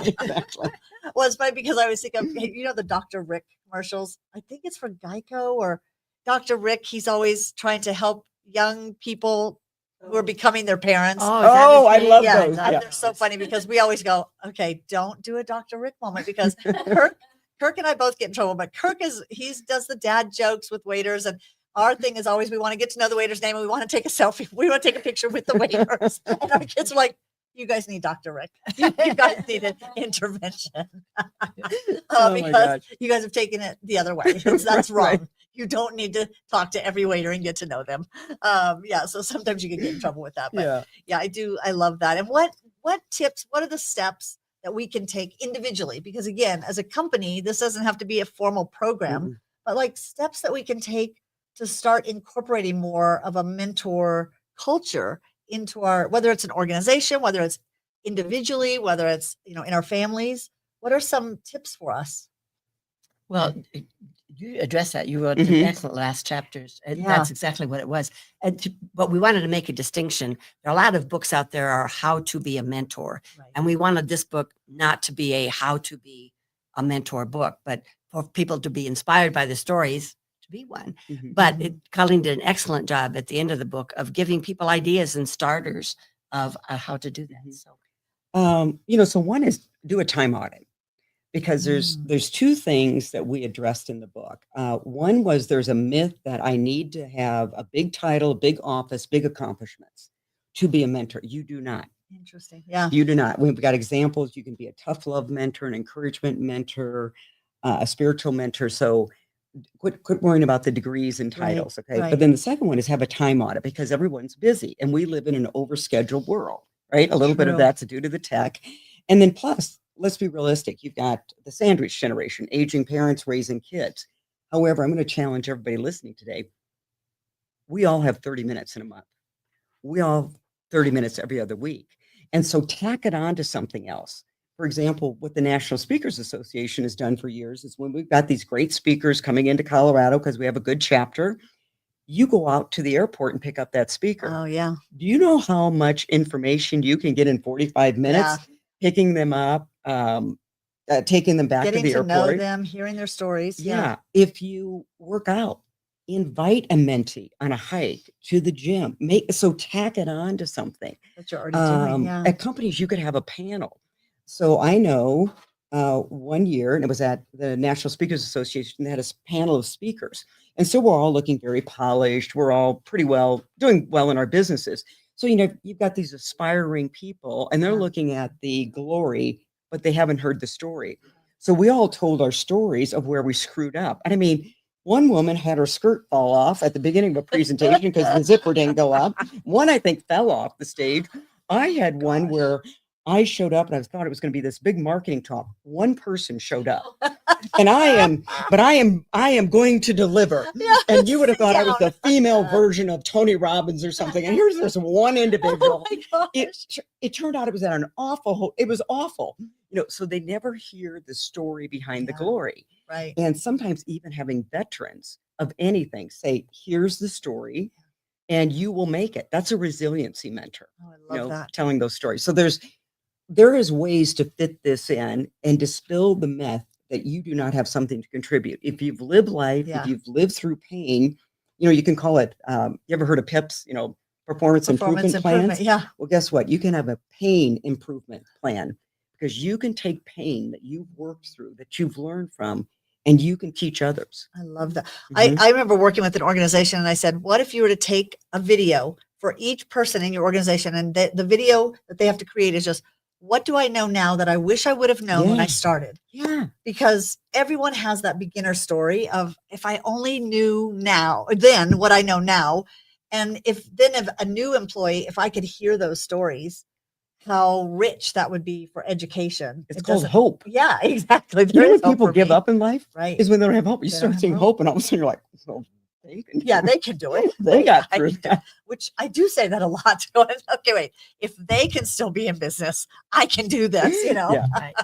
Exactly. Well, it's funny because I was thinking, the Dr. Rick commercials. I think it's for Geico or Dr. Rick. He's always trying to help young people who are becoming their parents. I love those. They're so funny because we always go, okay, don't do a Dr. Rick moment because Kirk and I both get in trouble, but he does the dad jokes with waiters, and our thing is always we want to get to know the waiter's name and we want to take a selfie. We want to take a picture with the waiters. And our kids are like, you guys need Dr. Rick. You guys need an intervention. Because you guys have taken it the other way. That's wrong. Right. You don't need to talk to every waiter and get to know them. So sometimes you can get in trouble with that. But I do. I love that. And what tips, what are the steps that we can take individually? Because again, as a company, this doesn't have to be a formal program, but like steps that we can take to start incorporating more of a mentor culture into whether it's an organization, whether it's individually, whether it's, in our families. What are some tips for us? Well, you addressed that. You wrote some excellent last chapters. And that's exactly what it was. But we wanted to make a distinction. There are a lot of books out there are how to be a mentor. Right. And we wanted this book not to be a how to be a mentor book, but for people to be inspired by the stories to be one. But Colleen did an excellent job at the end of the book of giving people ideas and starters of how to do that. So one is do a time audit. Because there's 2 things that we addressed in the book. One was there's a myth that I need to have a big title, big office, big accomplishments to be a mentor. You do not. Interesting. Yeah. You do not. We've got examples. You can be a tough love mentor, an encouragement mentor, a spiritual mentor. So quit worrying about the degrees and titles. Right. Okay. Right. But then the second one is have a time audit because everyone's busy and we live in an overscheduled world, right? A little bit of that's due to the tech. And then plus, let's be realistic. You've got the sandwich generation, aging parents raising kids. However, I'm going to challenge everybody listening today. We all have 30 minutes in a month. We all have 30 minutes every other week. And so tack it on to something else. For example, what the National Speakers Association has done for years is when we've got these great speakers coming into Colorado because we have a good chapter, you go out to the airport and pick up that speaker. Oh, yeah. Do you know how much information you can get in 45 minutes? Yeah. Picking them up, taking them back to the airport. Getting to know them, hearing their stories. Yeah. If you work out, invite a mentee on a hike to the gym. Tack it on to something. That you're already doing. Yeah. At companies, you could have a panel. So I know one year, and it was at the National Speakers Association, they had a panel of speakers. And so we're all looking very polished. We're all pretty doing well in our businesses. So, you've got these aspiring people and they're looking at the glory, but they haven't heard the story. So we all told our stories of where we screwed up. And I mean, one woman had her skirt fall off at the beginning of a presentation because the zipper didn't go up. One, I think, fell off the stage. I had one where I showed up and I thought it was going to be this big marketing talk. One person showed up and I am going to deliver. Yes, and you would have thought I was the female version of Tony Robbins or something. And here's this one individual. Oh it turned out it was at it was awful. So they never hear the story behind the glory. Right. And sometimes even having veterans of anything say, here's the story and you will make it. That's a resiliency mentor. Oh, I love that. Telling those stories. So there is ways to fit this in and dispel the myth that you do not have something to contribute. If you've lived life, if you've lived through pain, you can call it, you ever heard of PIPs, performance improvement plans? Yeah. Well, guess what? You can have a pain improvement plan because you can take pain that you've worked through, that you've learned from, and you can teach others. I love that. Mhm. I remember working with an organization and I said, what if you were to take a video for each person in your organization, and the video that they have to create is just, what do I know now that I wish I would have known when I started? Yeah. Because everyone has that beginner story of, if I only knew then what I know now. And if a new employee, if I could hear those stories, how rich that would be for education. It's called doesn't- hope. Yeah, exactly. You know There when is hope people for give me. up in life Right. is when they don't have hope. You They start don't have seeing hope. hope, and all of a sudden you're like, well, they can. Yeah, they can do it. They got I through can do that. Which I do say that a lot. Going, okay, wait, if they can still be in business, I can do this, Yeah. Right.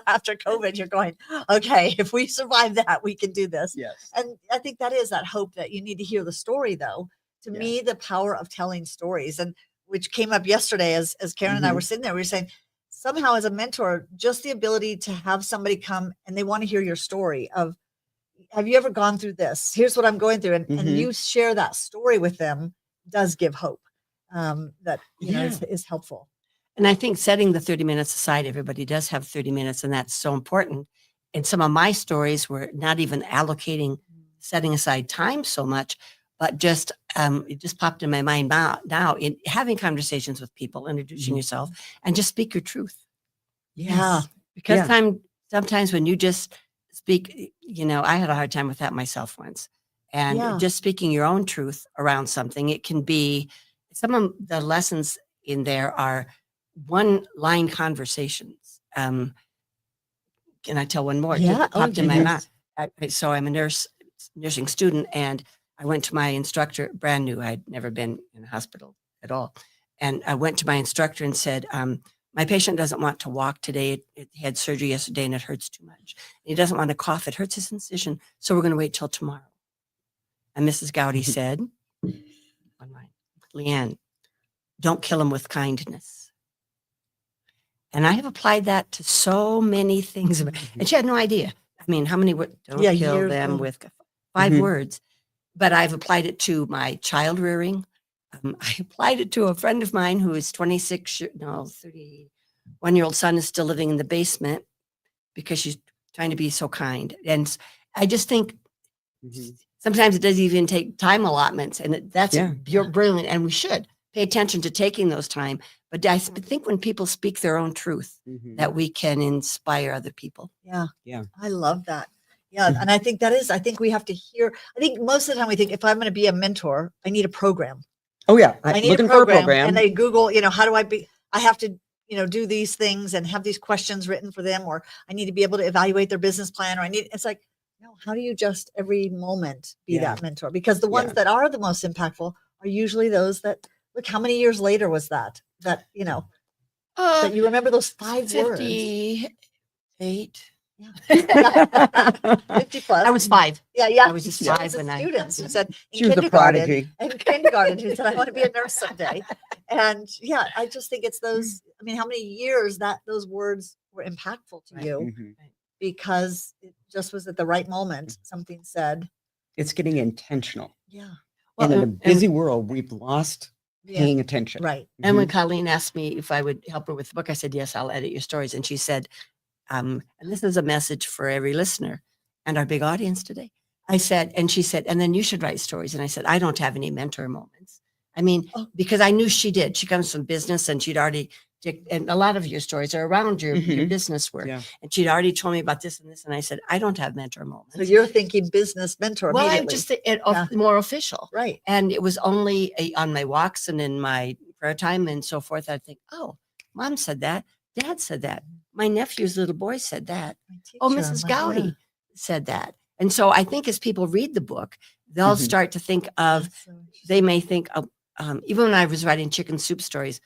After COVID, you're going, okay, if we survive that, we can do this. Yes. And I think that is that hope that you need to hear the story, though. To Yeah. me, the power of telling stories, and which came up yesterday as Karen and I Mhm. were sitting there, we were saying, somehow as a mentor, just the ability to have somebody come and they want to hear your story of, have you ever gone through this? Here's what I'm going through. And Mhm. you share that story with them does give hope. That, Yeah. is helpful. And I think setting the 30 minutes aside, everybody does have 30 minutes, and that's so important. And some of my stories were not even allocating, setting aside time so much, but just it just popped in my mind now in having conversations with people, introducing Mhm. yourself, and just speak your truth. Yeah. Because Yeah. sometimes when you just speak, I had a hard time with that myself once. And Yeah. just speaking your own truth around something, it can be, some of the lessons in there are one line conversations. Can I tell one more? Yeah. Just popped in my yes. mind. So I'm a nursing student, and I went to my instructor, brand new. I'd never been in a hospital at all. And I went to my instructor and said, my patient doesn't want to walk today. It had surgery yesterday and it hurts too much. He doesn't want to cough. It hurts his incision. So we're going to wait till tomorrow. And Mrs. Gowdy said, one line, LeAnn, don't kill him with kindness. And I have applied that to so many things. And she had no idea. I mean, how many would don't kill years them ago. with 5 Mhm. words? But I've applied it to my child rearing. I applied it to a friend of mine who is 31-year-old son is still living in the basement because she's trying to be so kind. And I just think Mhm. sometimes it doesn't even take time allotments, and that's Yeah. you're brilliant, and we should pay attention to taking those time. But I think when people speak their own truth, Mhm. that we can inspire other people. Yeah. Yeah. I love that. Yeah. Mhm. And I think I think we have to hear, I think most of the time we think, if I'm going to be a mentor, I need a program. Oh yeah. I need Looking a for a program. program. And they Google, how do I have to, do these things and have these questions written for them, or I need to be able to evaluate their business plan, or it's like, no, how do you just every moment be Yeah. that mentor? Because the ones Yeah. that are the most impactful are usually those that, look, how many years later was that that you remember those 5 words? 58. Yeah. 50 plus. I was 5. Yeah. I was just She 5 was a when I. student who said in She was a kindergarten, prodigy. who said, I want to be a nurse someday. And yeah, I just think it's those, how many years that those words were impactful to Right. you Mhm. because it just was at the right moment. Something said, It's getting intentional. yeah, Well, And in a and- busy world, we've lost yeah, paying attention. right. And when Mhm. Colleen asked me if I would help her with the book, I said, yes, I'll edit your stories. And she said, and this is a message for every listener and our big audience today. I said, and she said, and then you should write stories. And I said, I don't have any mentor moments. I mean, Oh. because I knew she did. She comes from business and she'd already, and a lot of your stories are around your Mhm. business work. Yeah. And she'd already told me about this and this. And I said, I don't have mentor moments. So you're thinking business mentor Well, I immediately. just Yeah. more official. Right. And it was only on my walks and in my prayer time and so forth. I think, oh, mom said that. Dad said that. My nephew's little boy said that. My Oh, teacher, Mrs. my- Gowdy yeah. said that. And so I think as people read the book, they'll Mhm. start to think of, That's so interesting. they may think of, even when I was writing chicken soup stories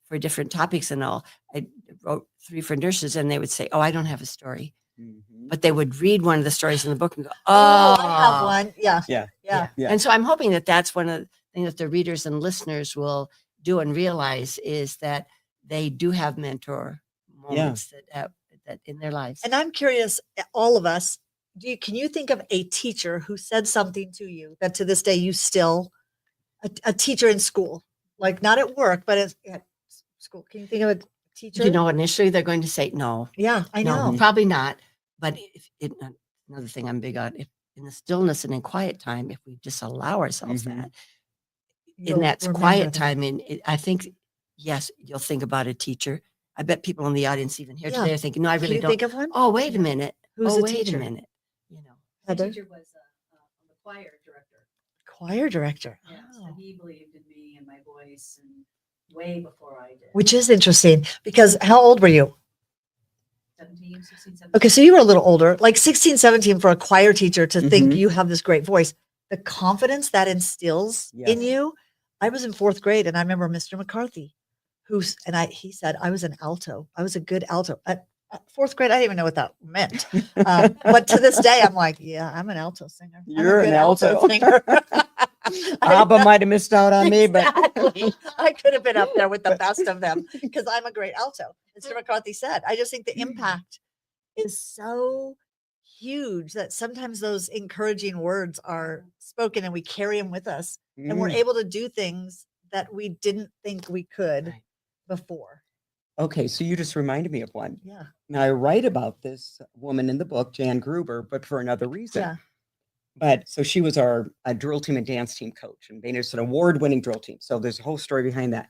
for different topics and all, I wrote 3 for nurses and they would say, oh, I don't have a story. Mhm. But they would read one of the stories in the book and go, Oh, I have one. Yeah. Yeah. Yeah. Yeah. And so I'm hoping that that's one of the things that the readers and listeners will do and realize is that they do have mentor moments that in their lives. And I'm curious, all of us, can you think of a teacher who said something to you that to this day you still, a teacher in school, like not at work, but at school? Can you think of a teacher? Initially they're going to say no. Yeah, I No, know. probably not. But another thing I'm big on. If in the stillness and in quiet time, if we just allow ourselves that, in that quiet time, I think, yes, you'll think about a teacher. I bet people in the audience, even here today, are thinking, no, I really don't. Think of one? Oh, wait a minute. Who's oh, a wait teacher? a minute. You know, My Heather? teacher was the choir director. Choir director. Yes, Oh. and he believed in me and my voice, and way before I did. Which is interesting because how old were you? 17, 16, 17. Okay, so you were a little older, like 16, 17 for a choir teacher to think you have this great voice. The confidence that instills in you. I was in 4th grade and I remember Mr. McCarthy, he said I was an alto. I was a good alto. At 4th grade, I didn't even know what that meant. But to this day, I'm like, yeah, I'm an alto singer. You're I'm a an good alto. singer. Abba might have missed out on me, but Exactly. I could have been up there with the best of them because I'm a great alto. Mr. McCarthy said, I just think the impact is so huge that sometimes those encouraging words are spoken and we carry them with us and we're able to do things that we didn't think we could before. Okay, so you just reminded me of one. Yeah. Now I write about this woman in the book, Jan Gruber, but for another reason. Yeah. But so she was our drill team and dance team coach, and it's an award-winning drill team. So there's a whole story behind that.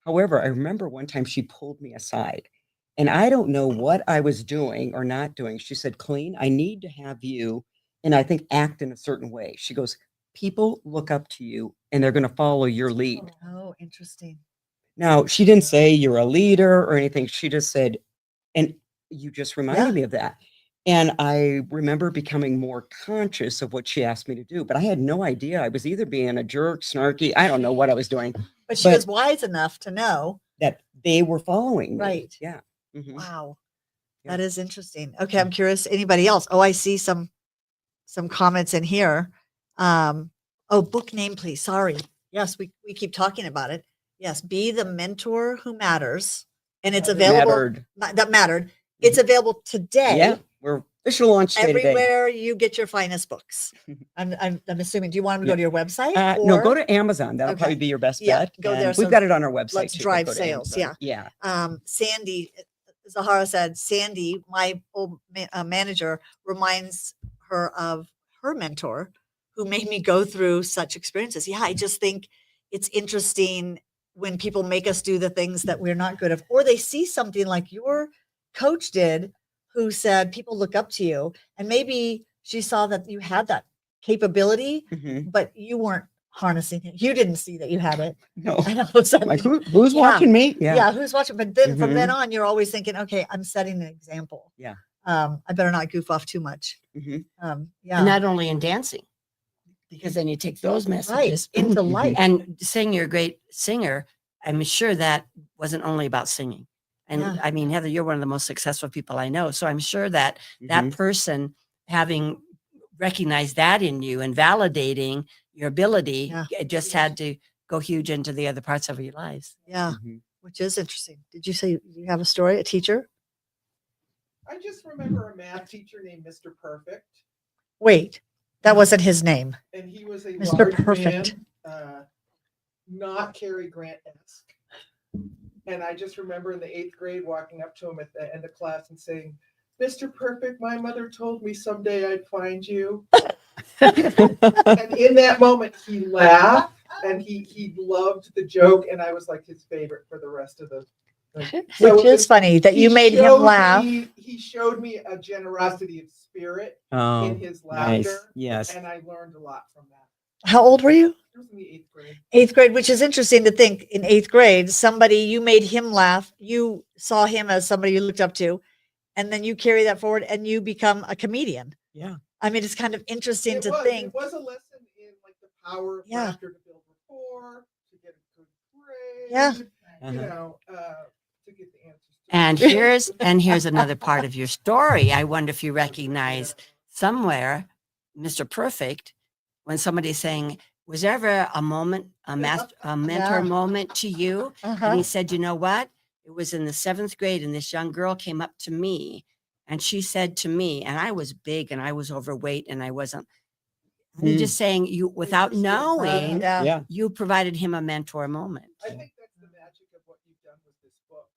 However, I remember one time she pulled me aside, and I don't know what I was doing or not doing. She said, Colleen, I need to have you, and I think act in a certain way. She goes, people look up to you, and they're going to follow your lead. Oh, interesting. Now, she didn't say you're a leader or anything. She just said, and you just reminded me of that. And I remember becoming more conscious of what she asked me to do, but I had no idea. I was either being a jerk, snarky. I don't know what I was doing. But she was wise enough to know that they were following me. Right. Yeah. Wow. Yeah. That is interesting. Okay. I'm curious. Anybody else? Oh, I see some comments in here. Book name, please. Sorry. Yes. We keep talking about it. Yes. Be the mentor who matters. And it's available. That mattered. It's available today. Yeah. We're official launch day everywhere today. You get your finest books. I'm assuming. Do you want them to go to your website? No, go to Amazon. That'll probably be your best bet. Go there. We've got it on our website. Let's drive sales. Yeah. Yeah. Sandy, Zahara said, Sandy, my old manager, reminds her of her mentor who made me go through such experiences. Yeah, I just think it's interesting when people make us do the things that we're not good at, or they see something like your coach did, who said people look up to you, and maybe she saw that you had that capability, but you weren't harnessing it. You didn't see that you had it. No. And all of a sudden, like, who's watching me? Yeah, who's watching? But then from then on, you're always thinking, okay, I'm setting an example. Yeah. I better not goof off too much. And not only in dancing, because then you take those messages into life. And saying you're a great singer, I'm sure that wasn't only about singing. And I mean, Heather, you're one of the most successful people I know. So I'm sure that that person having recognized that in you and validating your ability, it just had to go huge into the other parts of your lives. Yeah, which is interesting. Did you say you have a story, a teacher? I just remember a math teacher named Mr. Perfect. Wait, that wasn't his name. And he was a Mr. large Perfect. man, not Cary Grant-esque. And I just remember in the 8th grade walking up to him at the end of class and saying, Mr. Perfect, my mother told me someday I'd find you. And in that moment, he laughed and he loved the joke. And I was like his favorite for the rest of the. Which is funny that you made him laugh. He showed me a generosity of spirit in his laughter. Nice. Yes. And I learned a lot from that. How old were you? I was in the 8th grade. 8th grade, which is interesting to think in 8th grade, you made him laugh. You saw him as somebody you looked up to, and then you carry that forward and you become a comedian. Yeah. I mean, it's kind of interesting to think. It was a lesson in like the power of laughter to build rapport, to get a good grade. Yeah. You know, to get the And answers. here's another part of your story. I wonder if you recognize somewhere, Mr. Perfect, when somebody's saying, was there ever a moment, a mentor moment to you? And he said, you know what? It was in the 7th grade, and this young girl came up to me, and she said to me, and I was big and I was overweight and I wasn't. I'm just saying, you without knowing, you provided him a mentor moment. I think that's the magic of what you've done with this book,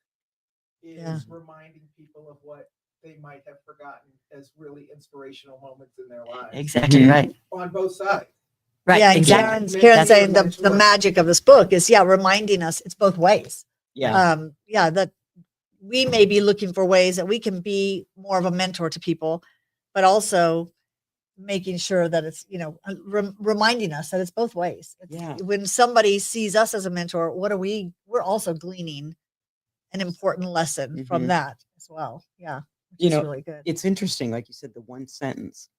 is reminding people of what they might have forgotten as really inspirational moments in their lives. Exactly right. On both sides. Right. Yeah, and Exactly. Karen's saying That's the what- magic of this book is, reminding us it's both ways. Yeah. That we may be looking for ways that we can be more of a mentor to people, but also making sure that it's, reminding us that it's both ways. Yeah. When somebody sees us as a mentor, we're also gleaning an important lesson from Mhm. that as well. Yeah. Which You is know, really good. It's interesting, like you said, the one sentence.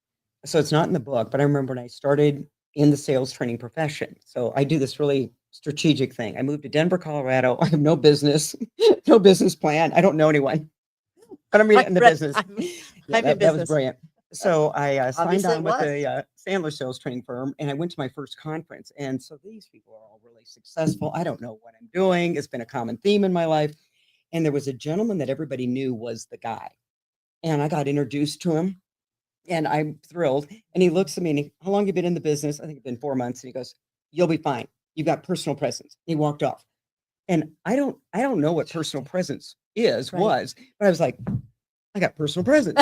So it's not in the book, but I remember when I started in the sales training profession. So I do this really strategic thing. I moved to Denver, Colorado. I have no business, no business plan. I don't know anyone, but I'm in the Right. business. I'm Yeah, in that was business. brilliant. So I signed Obviously it on with was. a Sandler sales training firm, and I went to my first conference. And so these people are all really successful. I don't know what I'm doing. It's been a common theme in my life. And there was a gentleman that everybody knew was the guy. And I got introduced to him, and I'm thrilled. And he looks at me and how long have you been in the business? I think it's been 4 months. And he goes, "You'll be fine. You've got personal presence." He walked off. And I don't know what personal presence was, but I was like, I got personal presence.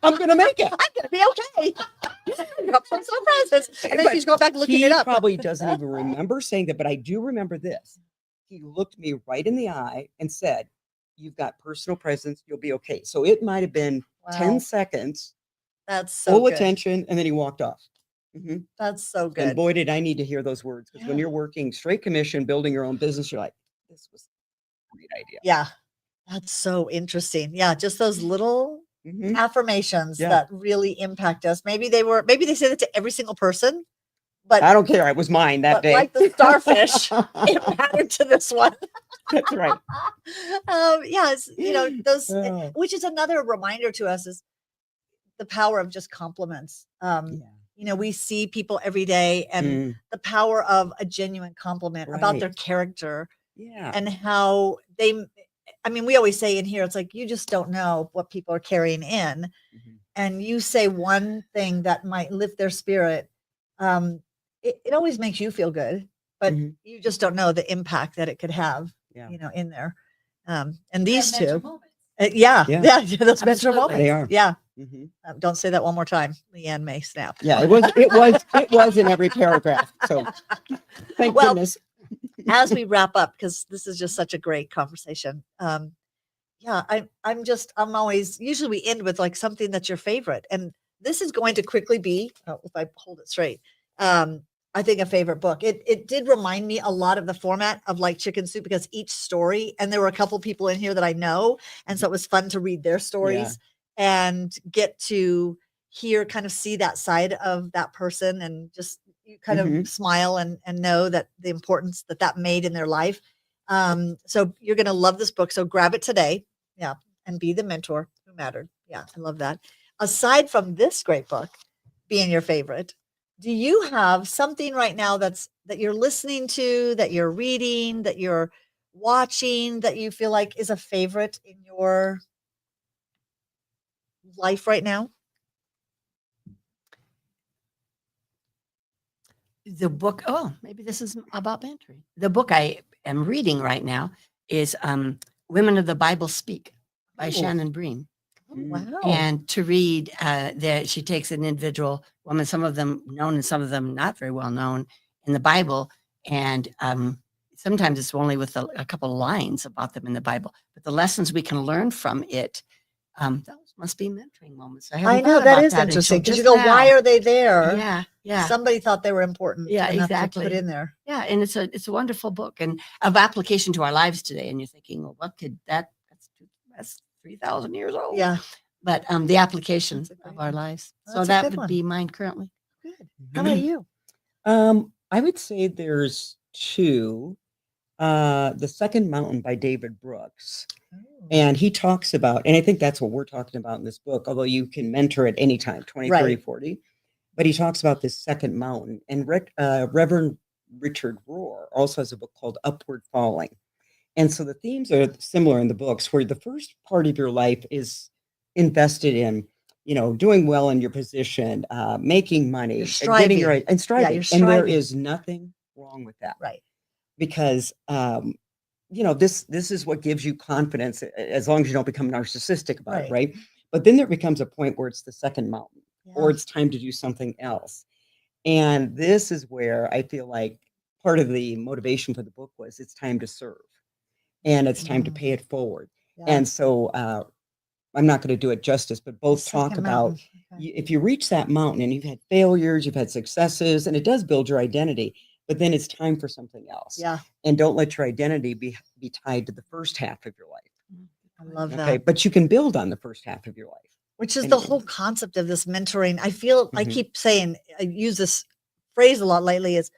I'm gonna make it. I'm gonna be okay. I got personal presence. And then But she's going back looking he it up. probably doesn't even remember saying that, but I do remember this. He looked me right in the eye and said, "You've got personal presence. You'll be okay." So it might have been 10 Wow. seconds, That's so full good. attention, and then he walked off. Mhm. That's so And good. boy, did I need to hear those words, because when Yeah. you're working straight commission, building your own business, you're like, this was a great idea. Yeah. That's so interesting. Yeah. Just those little Mhm. affirmations Yeah. that really impact us. Maybe they say that to every single person, but I don't care. It was mine that but day. like the starfish, it mattered to this one. That's right. Yeah, it's, those, Oh. which is another reminder to us is the power of just compliments. Yeah. We see people every day, and Mm, the power of a genuine compliment about their Right. character yeah. and how we always say in here, it's like, you just don't know what people are carrying in. Mhm. And you say one thing that might lift their spirit. It always makes you feel good, but Mhm. you just don't know the impact that it could have, Yeah. in there. And We these have mental two, moments. Yeah, Yeah. those mental Absolutely. moments. They are. Yeah. Mhm. Don't say that one more time. LeAnn may snap. Yeah, it was in every paragraph. So thank Well, goodness. As we wrap up, because this is just such a great conversation. I'm always, usually we end with like something that's your favorite. And this is going to quickly be, if I hold it straight, I think a favorite book. It did remind me a lot of the format of like Chicken Soup, because each story, and there were a couple people in here that I know. And so it was fun to read their stories and get to see that side of that person, and just you kind Mhm. of smile and know that the importance that made in their life. So you're going to love this book. So grab it today. Yeah. And be the mentor who mattered. Yeah. I love that. Aside from this great book being your favorite, do you have something right now that you're listening to, that you're reading, that you're watching, that you feel like is a favorite in your life right now? The book, maybe this is about mentoring. The book I am reading right now is Women of the Bible Speak by Oh. Shannon Breen. Oh, Mm. wow. And to read that, she takes an individual woman, some of them known and some of them not very well known in the Bible. And sometimes it's only with a couple of lines about them in the Bible, but the lessons we can learn from it, those must be mentoring moments. I hadn't know thought that about is until interesting, because just why now. are they there? Yeah, yeah. Somebody thought they were important. Yeah, enough to exactly. put in there. Yeah, and it's a wonderful book and of application to our lives today. And you're thinking, well, what could that's 3,000 years old. Yeah. But the application That's a great of our one. lives. That's So a that good would one. be mine currently. Good. How about you? I would say there's two. The Second Mountain by David Brooks. And he talks about, and I think that's what we're talking about in this book, although you can mentor at any time, 20, 30, Right. 40. But he talks about this second mountain. And Reverend Richard Rohr also has a book called Upward Falling. And so the themes are similar in the books, where the first part of your life is invested in, doing well in your position, making money, You're and striving. getting right, and striving. you're And there striving. is nothing wrong with that. Right. Because this is what gives you confidence as long as you don't become narcissistic about Right. it, right? But then there becomes a point where it's the second mountain, or Yeah. it's time to do something else. And this is where I feel like part of the motivation for the book was it's time to serve, and it's time to Mm. pay it forward. Yeah. And so I'm not going to do it justice, but both The talk second about mountain. Okay. if you reach that mountain and you've had failures, you've had successes, and it does build your identity, but then it's time for something else. Yeah, And don't let your identity be tied to the first half of your life. I love Okay. that. But you can build on the first half of your life. Which is And- the whole concept of this mentoring. I feel I Mhm. keep saying, I use this phrase a lot lately, is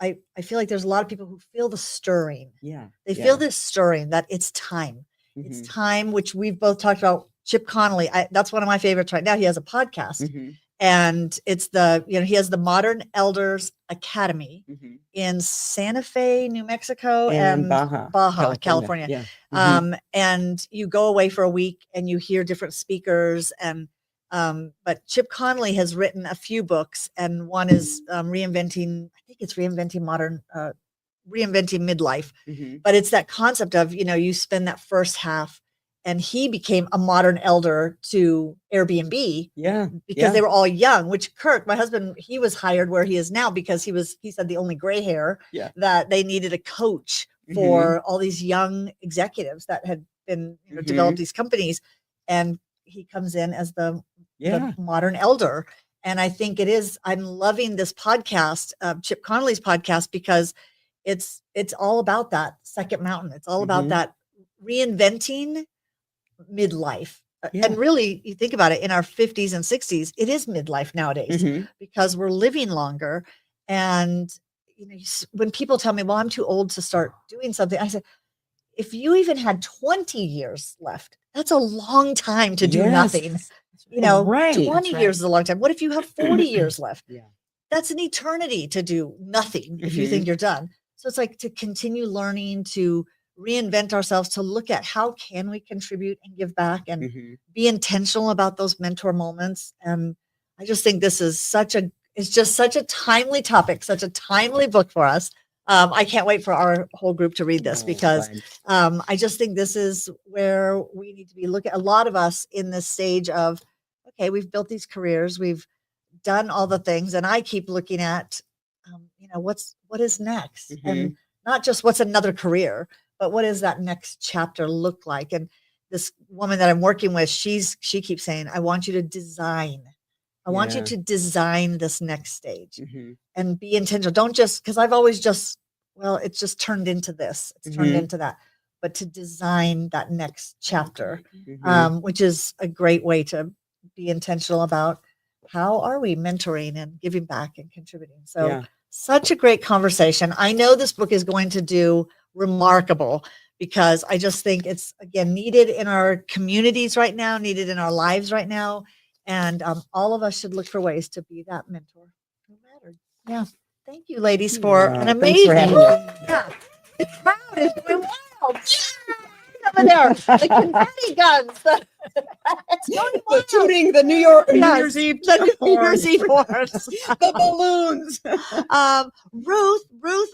I feel like there's a lot of people who feel the stirring. Yeah. They feel this stirring that it's time. It's Mhm. time, which we've both talked about. Chip Connolly, that's one of my favorites right now. He has a podcast, Mhm. and it's he has the Modern Elders Academy Mhm. in Santa Fe, New Mexico, And and Baja, California. Yeah. Mhm. And you go away for a week and you hear different speakers. And but Chip Connolly has written a few books, and one is reinventing midlife. Mhm. But it's that concept of, you spend that first half, and he became a modern elder to Airbnb Yeah. because they were all young, which Kirk, my husband, he was hired where he is now because he said the only gray hair, Yeah. that they needed a coach for all these young executives that had been, developed these companies. And he comes in as the modern elder. And I think I'm loving this podcast, Chip Connolly's podcast, because it's all about that second mountain. It's all about that reinventing midlife. Yeah. And really, you think about it, in our 50s and 60s, it is midlife nowadays Mhm. because we're living longer. And when people tell me, well, I'm too old to start doing something, I said, if you even had 20 years left, that's a long time to do nothing. Right. 20 years is a long time. What if you have 40 years left? Yeah. That's an eternity to do nothing if you think you're done. So it's like to continue learning, to reinvent ourselves, to look at how can we contribute and give back, and be intentional about those mentor moments. And I just think this is it's just such a timely topic, such a timely book for us. I can't wait for our whole group to read this because I just think this is where we need to be looking. A lot of us in this stage of, okay, we've built these careers, we've done all the things, and I keep looking at, what is next, and not just what's another career, but what does that next chapter look like? And this woman that I'm working with, she keeps saying, I want you to design. I want you to design this next stage and be intentional. Don't just, because I've always it's just turned into this, it's turned into that, but to design that next chapter, which is a great way to be intentional about how are we mentoring and giving back and contributing. So such a great conversation. I know this book is going to do remarkable because I just think it's, again, needed in our communities right now, needed in our lives right now. And all of us should look for ways to be that mentor who mattered. Yeah. Thank you, ladies, for an amazing. Thanks for having me. Yeah. The crowd is going wild. Over there, the confetti guns. It's going The wild. tooting, the New Year's Eve, the New Year's Eve horns. the balloons. Ruth,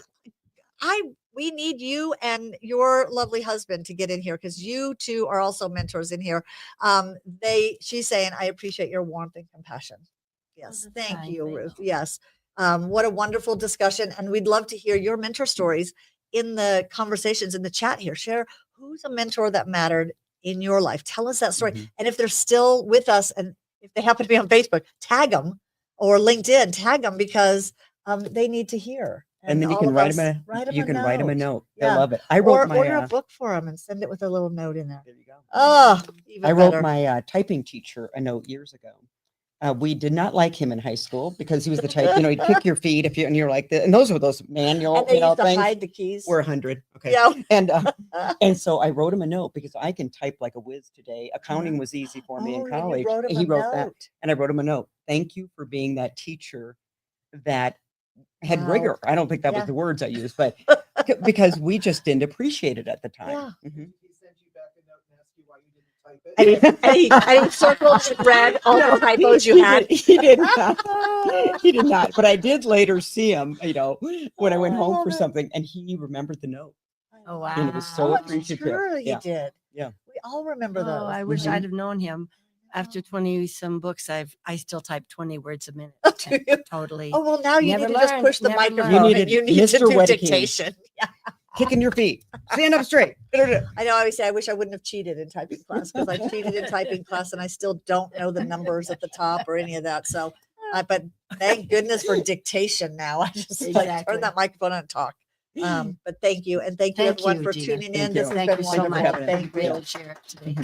we need you and your lovely husband to get in here because you two are also mentors in here. She's saying, I appreciate your warmth and compassion. Yes. Thank you, Ruth. Yes. What a wonderful discussion. And we'd love to hear your mentor stories in the conversations in the chat here. Share who's a mentor that mattered in your life. Tell us that story. And if they're still with us and if they happen to be on Facebook, tag them, or LinkedIn, tag them, because they need to hear. And then you can write them a note. They'll love it. I wrote order a book for them and send it with a little note in there. There you go. Oh, even I wrote better. my typing teacher a note years ago. We did not like him in high school because he was the type, he'd kick your feet and you're like that. And those were those manual, and they used to things. hide the keys. We're 100. Okay. Yeah. And so I wrote him a note because I can type like a whiz today. Accounting was easy for me in college. He wrote that, and I wrote him a note. Thank you for being that teacher that had rigor. I don't think that was the words I used, but because we just didn't appreciate it at the time. Yeah. He sent you back a note and asked you why you didn't type it. And he circled and read all the typos you had. He did not. He did not. But I did later see him, when I went home for something, and he remembered the note. I Oh, wow. And it was so Oh, I'm appreciative. sure he Yeah. did. Yeah. We all remember Oh, those. I wish Mhm. I'd have known him. After 20 some books, I still type 20 words a minute. Oh, do you? Totally. Oh, well, now you Never need to just learned, push the never learned. microphone You and you needed need to Mr. do Wedeking. dictation. Yeah. Kicking your feet. Stand up straight. I know. I always say I wish I wouldn't have cheated in typing class because I cheated in typing class and I still don't know the numbers at the top or any of that. So, but thank goodness for dictation now. I just like Exactly. turn that microphone on and talk. But thank you. And thank you Thank everyone you, for Gina. tuning in. Thank This you. has Thank been you so wonderful. much. Thank Great you. to share it today.